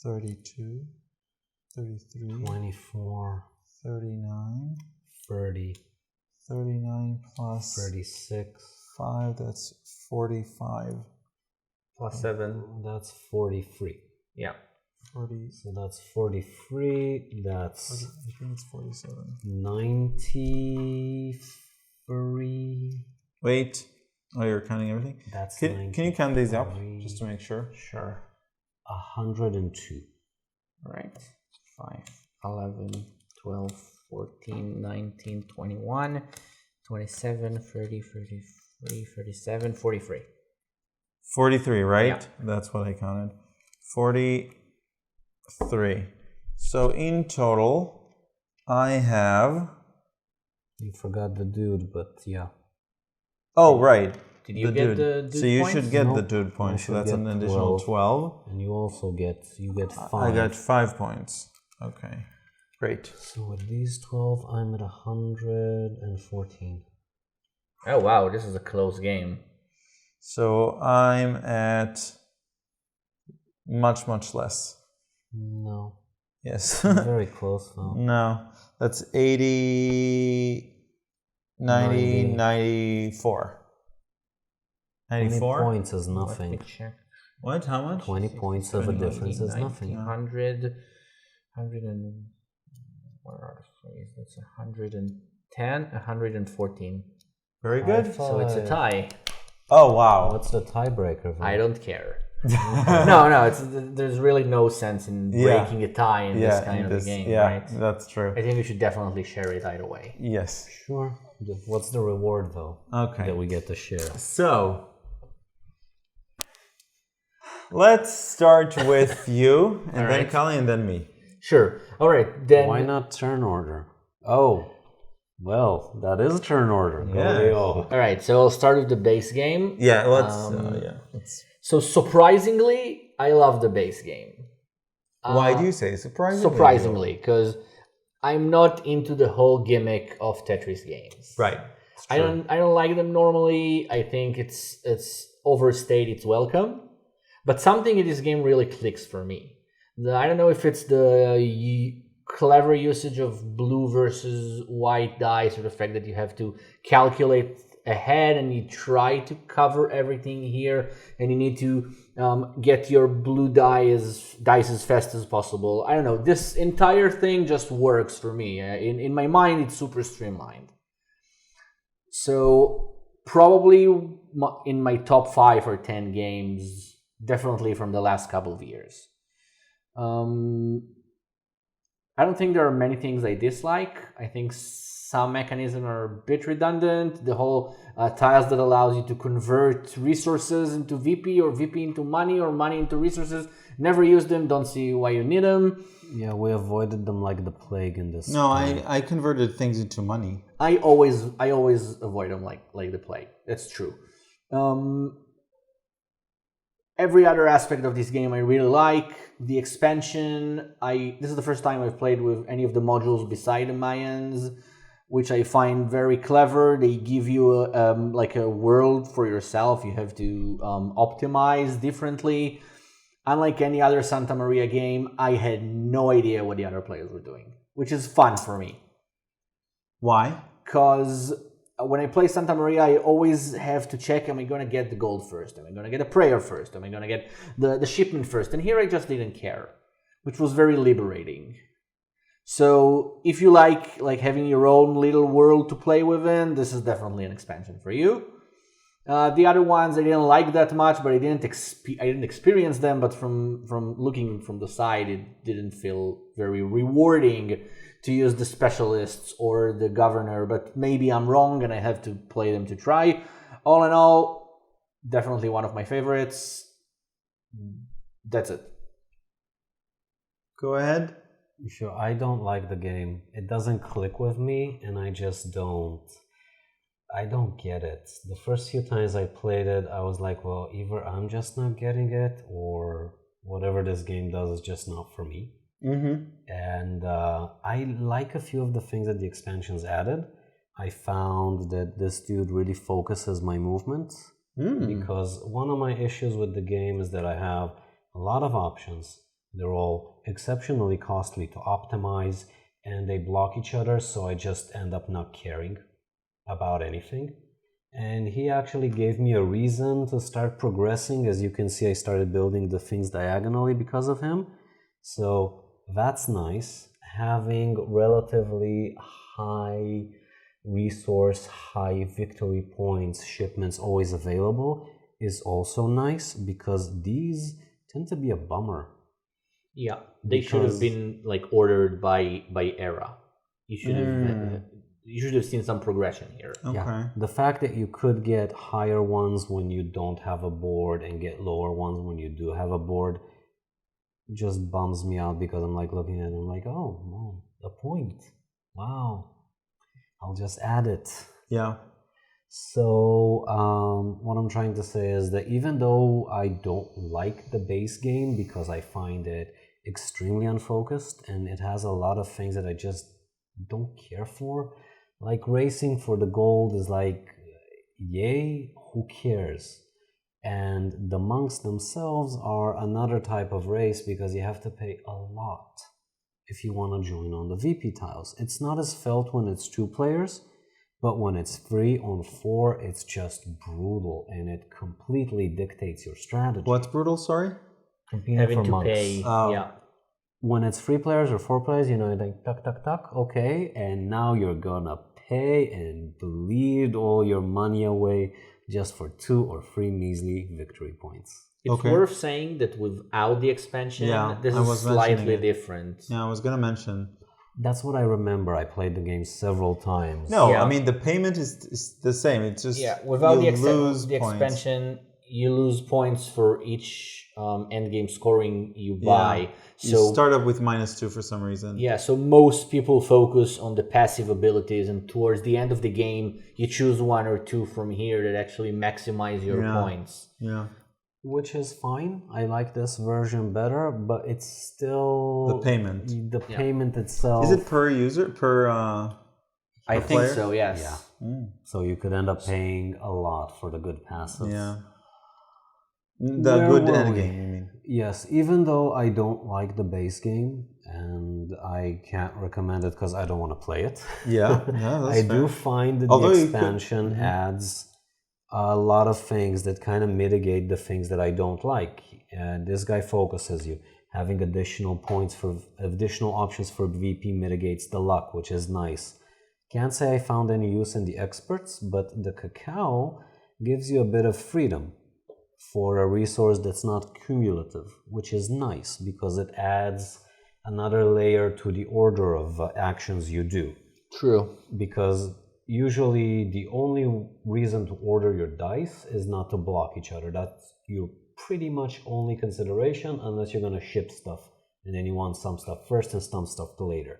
32, 33, 24, 39, 30, 39 plus 36. 5, that's 45. Plus 7. That's 43. Yeah. 40, So that's 43. That's I think it's 47. 93. Wait. Oh, you're counting everything? That's Can you count these up 93. just to make sure? Sure. 102. Right. 5, 11, 12, 14, 19, 21, 27, 30, 33, 37, 43. 43, right? Yeah. That's what I counted. 43. So in total, I have... You forgot the dude, but yeah. Oh, right. Did you get the dude So you points? should get the Nope. dude points. I So should that's an get additional 12. And you also get 5. I got 5 points. Okay. Great. So with these 12, I'm at 114. Oh, wow. This is a close game. So I'm at much, much less. No. Yes. Very close though. No. That's 80, 90, 94. 20 94? points is Let me nothing. check. What? How much? 20 points of a difference is nothing. 100, 100 and... What are the phrase? That's 110, 114. Very good. So it's a tie. Oh, wow. What's the tiebreaker? I don't care. no, there's really no sense in breaking a tie in this kind of a game, right? That's true. I think we should definitely share it either way. Yes. Sure. What's the reward though? Okay. That we get to share. So, let's start with you, and then Kali, and then me. Sure. All right, then. Why not turn order? Oh, well, that is turn order. Yeah. Go. All right, so I'll start with the base game. Yeah, let's. So surprisingly, I love the base game. Why do you say surprisingly? Surprisingly, because I'm not into the whole gimmick of Tetris games. Right. I don't like them normally. I think it's overstayed its welcome. But something in this game really clicks for me. I don't know if it's the clever usage of blue versus white dice, or the fact that you have to calculate ahead and you try to cover everything here, and you need to get your blue dice as fast as possible. I don't know. This entire thing just works for me. In my mind, it's super streamlined. So probably in my top 5 or 10 games, definitely from the last couple of years. I don't think there are many things I dislike. I think some mechanisms are a bit redundant. The whole tiles that allows you to convert resources into VP, or VP into money, or money into resources. Never use them. Don't see why you need them. Yeah, we avoided them like the plague in this. No, I converted things into money. I always avoid them like the plague. That's true. Every other aspect of this game I really like. The expansion, this is the first time I've played with any of the modules beside the Mayans, which I find very clever. They give you like a world for yourself. You have to optimize differently. Unlike any other Santa Maria game, I had no idea what the other players were doing, which is fun for me. Why? Because when I play Santa Maria, I always have to check, am I going to get the gold first? Am I going to get a prayer first? Am I going to get the shipment first? And here I just didn't care, which was very liberating. So if you like having your own little world to play within, this is definitely an expansion for you. The other ones I didn't like that much, but I didn't experience them. But from looking from the side, it didn't feel very rewarding to use the specialists or the governor, but maybe I'm wrong and I have to play them to try. All in all, definitely one of my favorites. That's it. Go ahead. Sure, I don't like the game. It doesn't click with me, and I just don't. I don't get it. The first few times I played it, I was like, well, either I'm just not getting it, or whatever this game does is just not for me. And I like a few of the things that the expansions added. I found that this dude really focuses my movements, because one of my issues with the game is that I have a lot of options. They're all exceptionally costly to optimize, and they block each other, so I just end up not caring about anything. And he actually gave me a reason to start progressing. As you can see, I started building the things diagonally because of him. So that's nice. Having relatively high resource, high victory points shipments always available is also nice, because these tend to be a bummer. Yeah, they should have been like ordered by era. You should have seen some progression here. Okay. Yeah. The fact that you could get higher ones when you don't have a board and get lower ones when you do have a board just bums me out, because I'm like looking at it and I'm like, oh, no, a point. Wow. I'll just add it. Yeah. So what I'm trying to say is that even though I don't like the base game because I find it extremely unfocused and it has a lot of things that I just don't care for, like racing for the gold is like, yay, who cares? And the monks themselves are another type of race, because you have to pay a lot if you want to join on the VP tiles. It's not as felt when it's 2 players, but when it's 3 on 4, it's just brutal, and it completely dictates your strategy. What's brutal? Sorry. Competing Having for to monks. pay. Yeah. When it's 3 players or 4 players, you know, like tuck, tuck, tuck, okay, and now you're gonna pay and bleed all your money away just for 2 or 3 measly victory points. It's worth saying that without the expansion, this is slightly different. Yeah, I was gonna mention. That's what I remember. I played the game several times. No, I mean the payment is the same. It's just without the lose points. expansion, you lose points for each end game scoring you buy. So you start up with -2 for some reason. Yeah, so most people focus on the passive abilities, and towards the end of the game, you choose 1 or 2 from here that actually maximize your points. Yeah. Which is fine. I like this version better, but it's still the payment. The payment itself. Is it per user? I think player? so, yes. Yeah. So you could end up paying a lot for the good passives. Yeah. The good end game, you mean? Yes, even though I don't like the base game and I can't recommend it because I don't want to play it. Yeah, that's I do find that the expansion adds a lot of things that kind of mitigate the things that I don't like. And this guy focuses you. Having additional points for additional options for VP mitigates the luck, which is nice. Can't say I found any use in the experts, but the cacao gives you a bit of freedom for a resource that's not cumulative, which is nice because it adds another layer to the order of actions you do. True. Because usually the only reason to order your dice is not to block each other. That's your pretty much only consideration, unless you're going to ship stuff and then you want some stuff first and some stuff to later.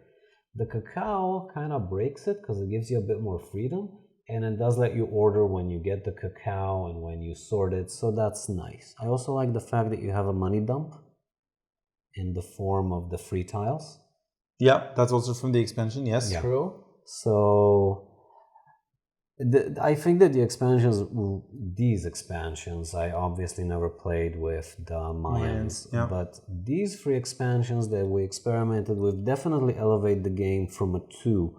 The cacao kind of breaks it because it gives you a bit more freedom, and it does let you order when you get the cacao and when you sort it, so that's nice. I also like the fact that you have a money dump in the form of the free tiles. Yeah, that's also from the expansion, yes. Yeah. True. So I think that these expansions, I obviously never played with the Mayans, but these 3 expansions that we experimented with definitely elevate the game from a 2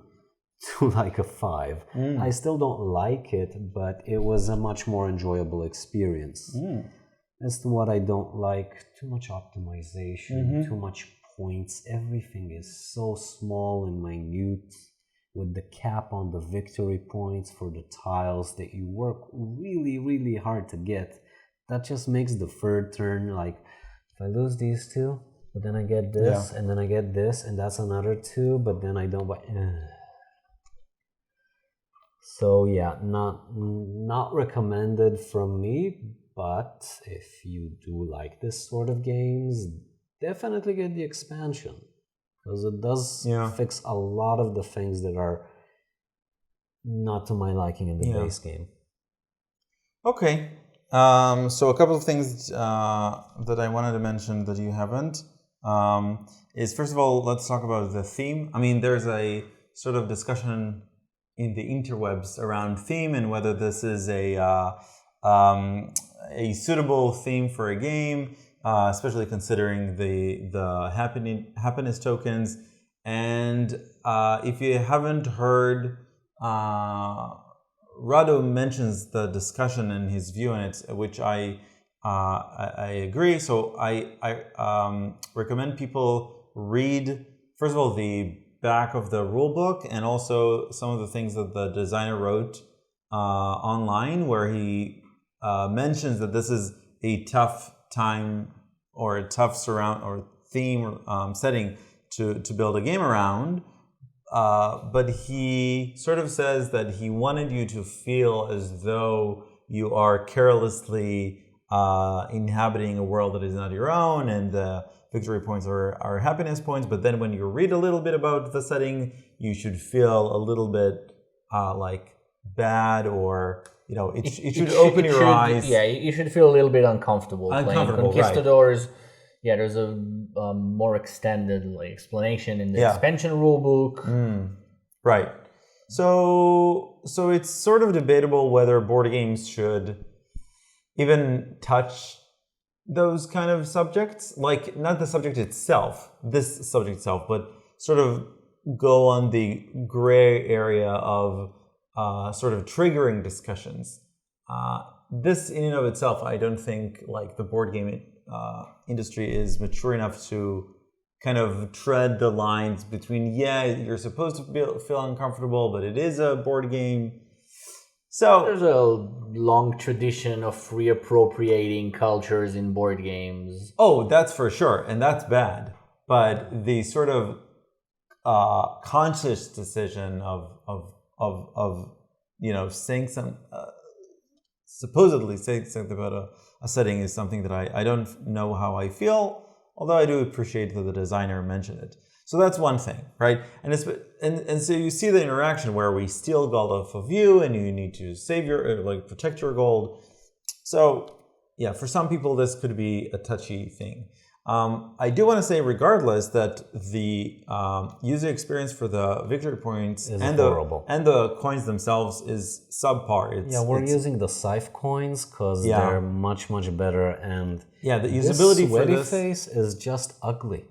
to like a 5. I still don't like it, but it was a much more enjoyable experience. As to what I don't like, too much optimization, too much points. Everything is so small and minute, with the cap on the victory points for the tiles that you work really, really hard to get. That just makes the 3rd turn like, if I lose these 2, but then I get this, and then I get this, and that's another 2, but then I don't buy. So yeah, not recommended from me. But if you do like this sort of games, definitely get the expansion, because it does fix a lot of the things that are not to my liking in the base game. Okay. So a couple of things that I wanted to mention that you haven't is, first of all, let's talk about the theme. I mean, there's a sort of discussion in the interwebs around theme and whether this is a suitable theme for a game, especially considering the happiness tokens. And if you haven't heard, Rado mentions the discussion and his view on it, which I agree. So I recommend people read, first of all, the back of the rule book and also some of the things that the designer wrote online, where he mentions that this is a tough time or a tough surround or theme setting to build a game around. But he sort of says that he wanted you to feel as though you are carelessly inhabiting a world that is not your own, and the victory points are happiness points. But then when you read a little bit about the setting, you should feel a little bit like bad, or it should open your eyes. Yeah, you should feel a little bit uncomfortable playing Conquistadors. Right. Yeah, there's a more extended explanation in the expansion rulebook. Right. So it's sort of debatable whether board games should even touch those kind of subjects, like not the subject itself, this subject itself, but sort of go on the gray area of sort of triggering discussions. This in and of itself, I don't think the board game industry is mature enough to kind of tread the lines between, you're supposed to feel uncomfortable, but it is a board game. So there's a long tradition of reappropriating cultures in board games. Oh, that's for sure, and that's bad. But the sort of conscious decision of saying some supposedly saying something about a setting is something that I don't know how I feel, although I do appreciate that the designer mentioned it. So that's one thing, right? And so you see the interaction where we steal gold off of you, and you need to save protect your gold. So yeah, for some people this could be a touchy thing. I do want to say, regardless, that the user experience for the victory points and the coins themselves is subpar. We're using the scythe coins because they're much better, and the usability for this face is just ugly.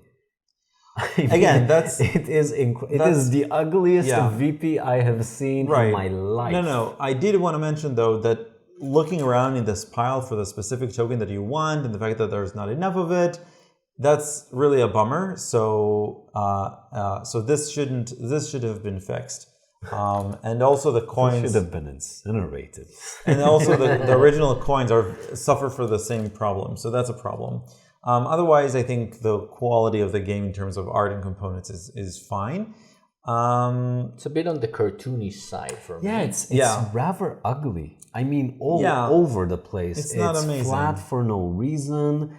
Again, it is the ugliest VP I have seen in my life. No, I did want to mention though that looking around in this pile for the specific token that you want, and the fact that there's not enough of it, that's really a bummer. So this should have been fixed. And also the coins should have been incinerated. And also the original coins suffer for the same problem. So that's a problem. Otherwise, I think the quality of the game in terms of art and components is fine. It's a bit on the cartoonish side for me. Yeah, it's rather ugly. I mean, all over the place. It's not amazing. Flat for no reason.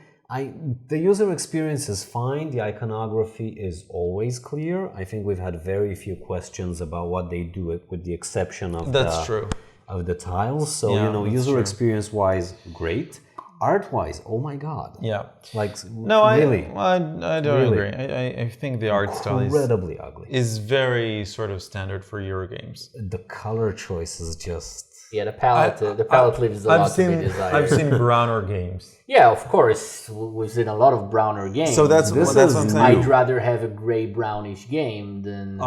The user experience is fine. The iconography is always clear. I think we've had very few questions about what they do, with the exception of the tiles. So user experience wise, great. Art wise, oh my god! Yeah, really. I don't agree. I think the art style incredibly ugly. Is very sort of standard for Euro games. The color choice is just the palette leaves a lot to be desired. I've seen browner games. Yeah, of course, we've seen a lot of browner games. So that's what I'm saying. I'd rather have a gray brownish game than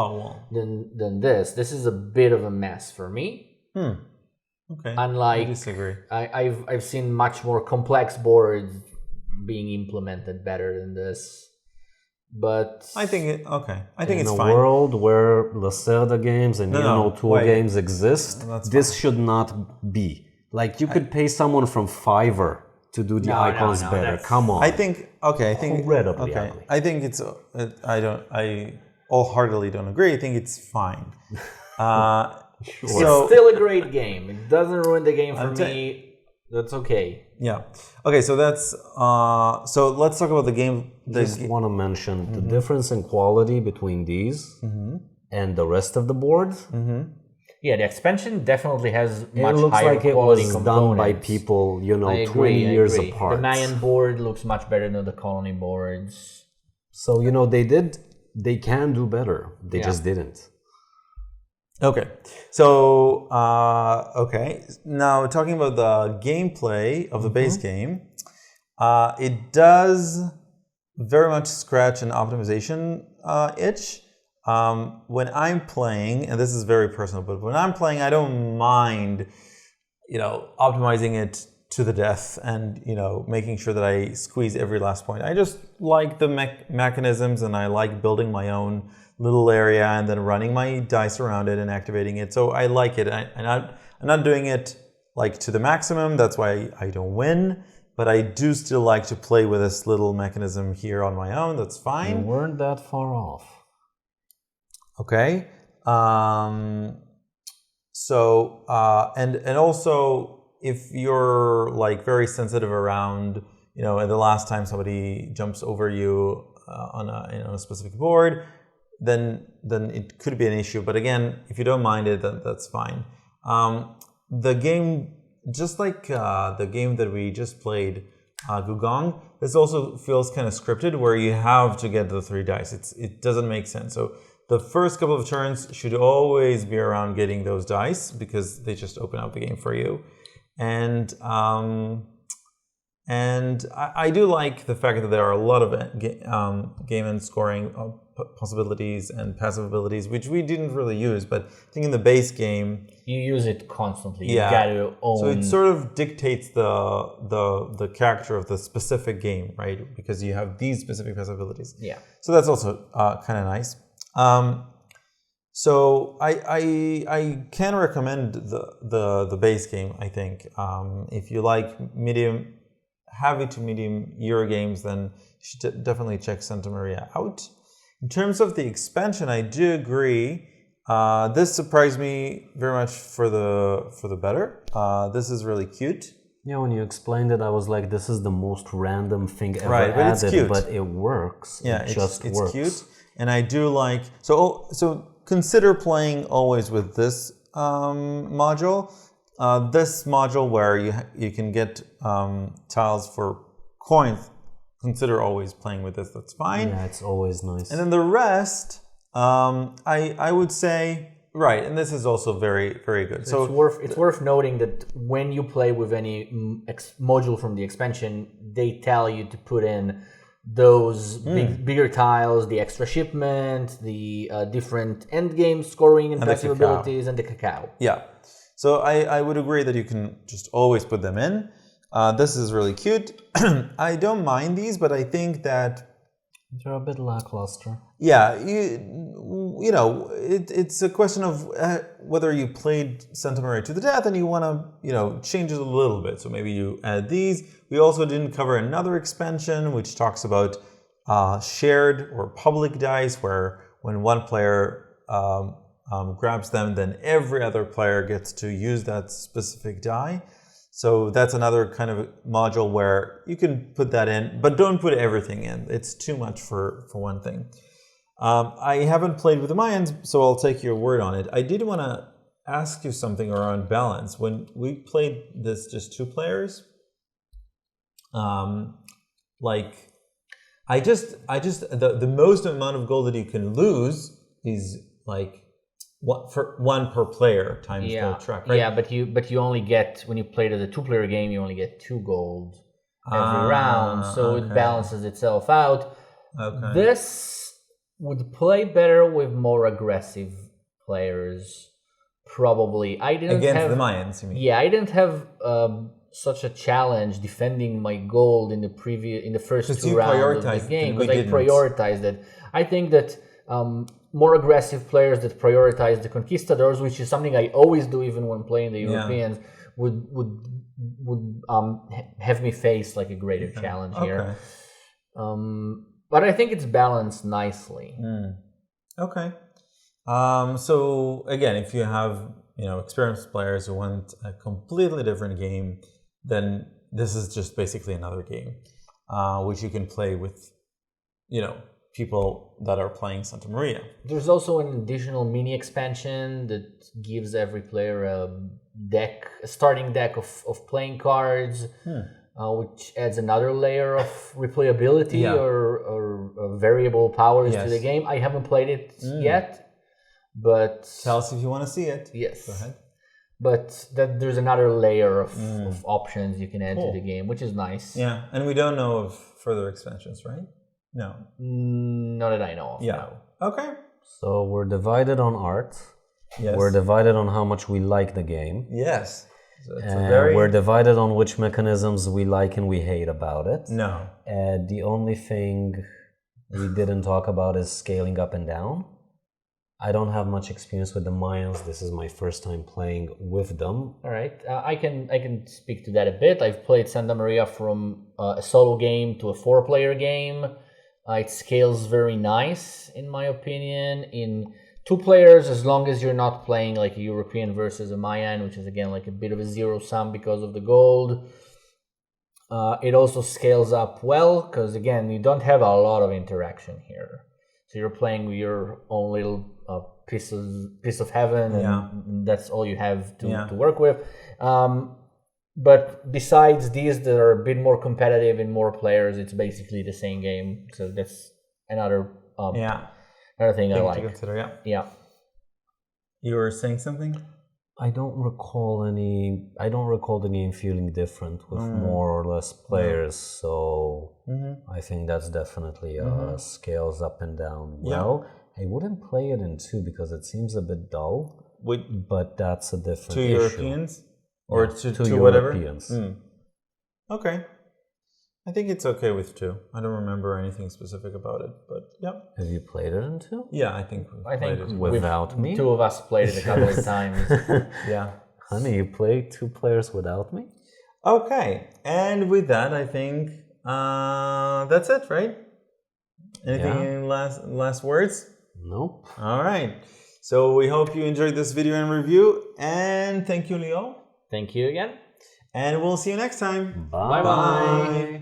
this. This is a bit of a mess for me. Okay. Unlike, I disagree. I've seen much more complex boards being implemented better than this, but I think it's fine. In a world where Lacerda games and Tool games exist, this should not be. You could pay someone from Fiverr to do the No, icons no, better. that's- Come on. I think Incredibly okay. ugly. I think I wholeheartedly don't agree. I think it's fine. It's So still a great game. It doesn't ruin the game for I'm me. That's okay. yeah, okay. So that's so let's talk about the game. Just want to mention the difference in quality between these and the rest of the boards. Yeah, the expansion definitely has It much looks higher like it quality was components. done by people, you know, I 20 agree, years I agree. apart. The Mayan board looks much better than the colony boards. So, you know, they can do better. They just didn't. Okay, so okay. Now talking about the gameplay of the base game, it does very much scratch an optimization itch. When I'm playing, and this is very personal, but when I'm playing, I don't mind, you know, optimizing it to the death and, you know, making sure that I squeeze every last point. I just like the mechanisms, and I like building my own little area and then running my dice around it and activating it. So I like it. I'm not doing it like to the maximum. That's why I don't win. But I do still like to play with this little mechanism here on my own. That's You fine. weren't that far off. Okay. And also, if you're like very sensitive around, you know, and the last time somebody jumps over you on a specific board, then it could be an issue. But again, if you don't mind it, then that's fine. The game, just like the game that we just played, Gugong, this also feels kind of scripted, where you have to get the 3 dice. It doesn't make sense. So the first couple of turns should always be around getting those dice, because they just open up the game for you. And I do like the fact that there are a lot of game and scoring possibilities and passive abilities, which we didn't really use. But I think in the base game, You use it constantly. yeah, You gotta own. so it sort of dictates the character of the specific game, right? Because you have these specific passive abilities. Yeah. So that's also kind of nice. So I can recommend the base game. I think if you like heavy to medium Euro games, then you should definitely check Santa Maria out. In terms of the expansion, I do agree. This surprised me very much for the better. This is really cute. Yeah, when you explained it, I was like, this is the most random thing ever Right, but added, it's cute. but it works. Yeah, it just it's works. cute, and I do like. So consider playing always with this module. This module where you can get tiles for coins. Consider always playing with this. That's fine. Yeah, it's always nice. And then the rest, I would say, right. And this is also very, very good. So It's worth noting that when you play with any module from the expansion, they tell you to put in those bigger tiles, the extra shipment, the different end game scoring and And the passive cacao. abilities, and the cacao. yeah. So I would agree that you can just always put them in. This is really cute. I don't mind these, but I think that, They're a bit lackluster. yeah, you know, it's a question of whether you played Santa Maria to the death and you want to, you know, change it a little bit. So maybe you add these. We also didn't cover another expansion which talks about shared or public dice, where when one player grabs them, then every other player gets to use that specific die. So that's another kind of module where you can put that in, but don't put everything in. It's too much for one thing. I haven't played with the Mayans, so I'll take your word on it. I did want to ask you something around balance. When we played this just 2 players, like the most amount of gold that you can lose is like for 1 per player times the track, right? Yeah, but you only get, when you play the 2-player game, you only get 2 gold every round, so it balances itself out. Okay. This would play better with more aggressive players, probably. I didn't Against have the Mayans, you mean? Yeah, I didn't have such a challenge defending my gold in the first 2 rounds of the game, because I prioritized it. I think that more aggressive players that prioritize the conquistadors, which is something I always do even when playing the Europeans, have me face like a greater challenge here. Okay. But I think it's balanced nicely. Okay. So again, if you have experienced players who want a completely different game, then this is just basically another game, which you can play with, people that are playing Santa Maria. There's also an additional mini expansion that gives every player a starting deck of playing cards, which adds another layer of replayability or variable powers to the game. I haven't played it yet, but Tell us if you want to see it. yes, Go ahead. but there's another layer of options you can add to the game, which is nice. Yeah, and we don't know of further expansions, right? No. Not that I know of. Yeah. No. Okay. So we're divided on art. Yes. We're divided on how much we like the game. Yes. So it's We're divided on which mechanisms we like and we hate about it. No. The only thing we didn't talk about is scaling up and down. I don't have much experience with the Mayans. This is my first time playing with them. All right, I can speak to that a bit. I've played Santa Maria from a solo game to a 4-player game. It scales very nice, in my opinion. In 2 players, as long as you're not playing like a European versus a Mayan, which is again like a bit of a zero sum because of the gold. It also scales up well because again you don't have a lot of interaction here. So you're playing with your own little piece of heaven, and that's all you have to work with. But besides these that are a bit more competitive in more players, it's basically the same game. So that's another thing I like. To consider, Yeah. You were saying something? I don't recall the game feeling different with more or less players, so I think that's definitely scales up and down well. I wouldn't play it in 2 because it seems a bit dull, but that's a different 2 issue. Europeans? Or two to whatever? Europeans. Okay. I think it's okay with 2. I don't remember anything specific about it, but yeah. Have you played it in 2? Yeah, I think Without me? 2 of us played it a couple of times. Yeah. Honey, you played 2 players without me? Okay. And with that, I think that's it, right? Anything last words? Nope. All right. So we hope you enjoyed this video and review, and thank you, Leo. Thank you again. And we'll see you next time. Bye. Bye-bye.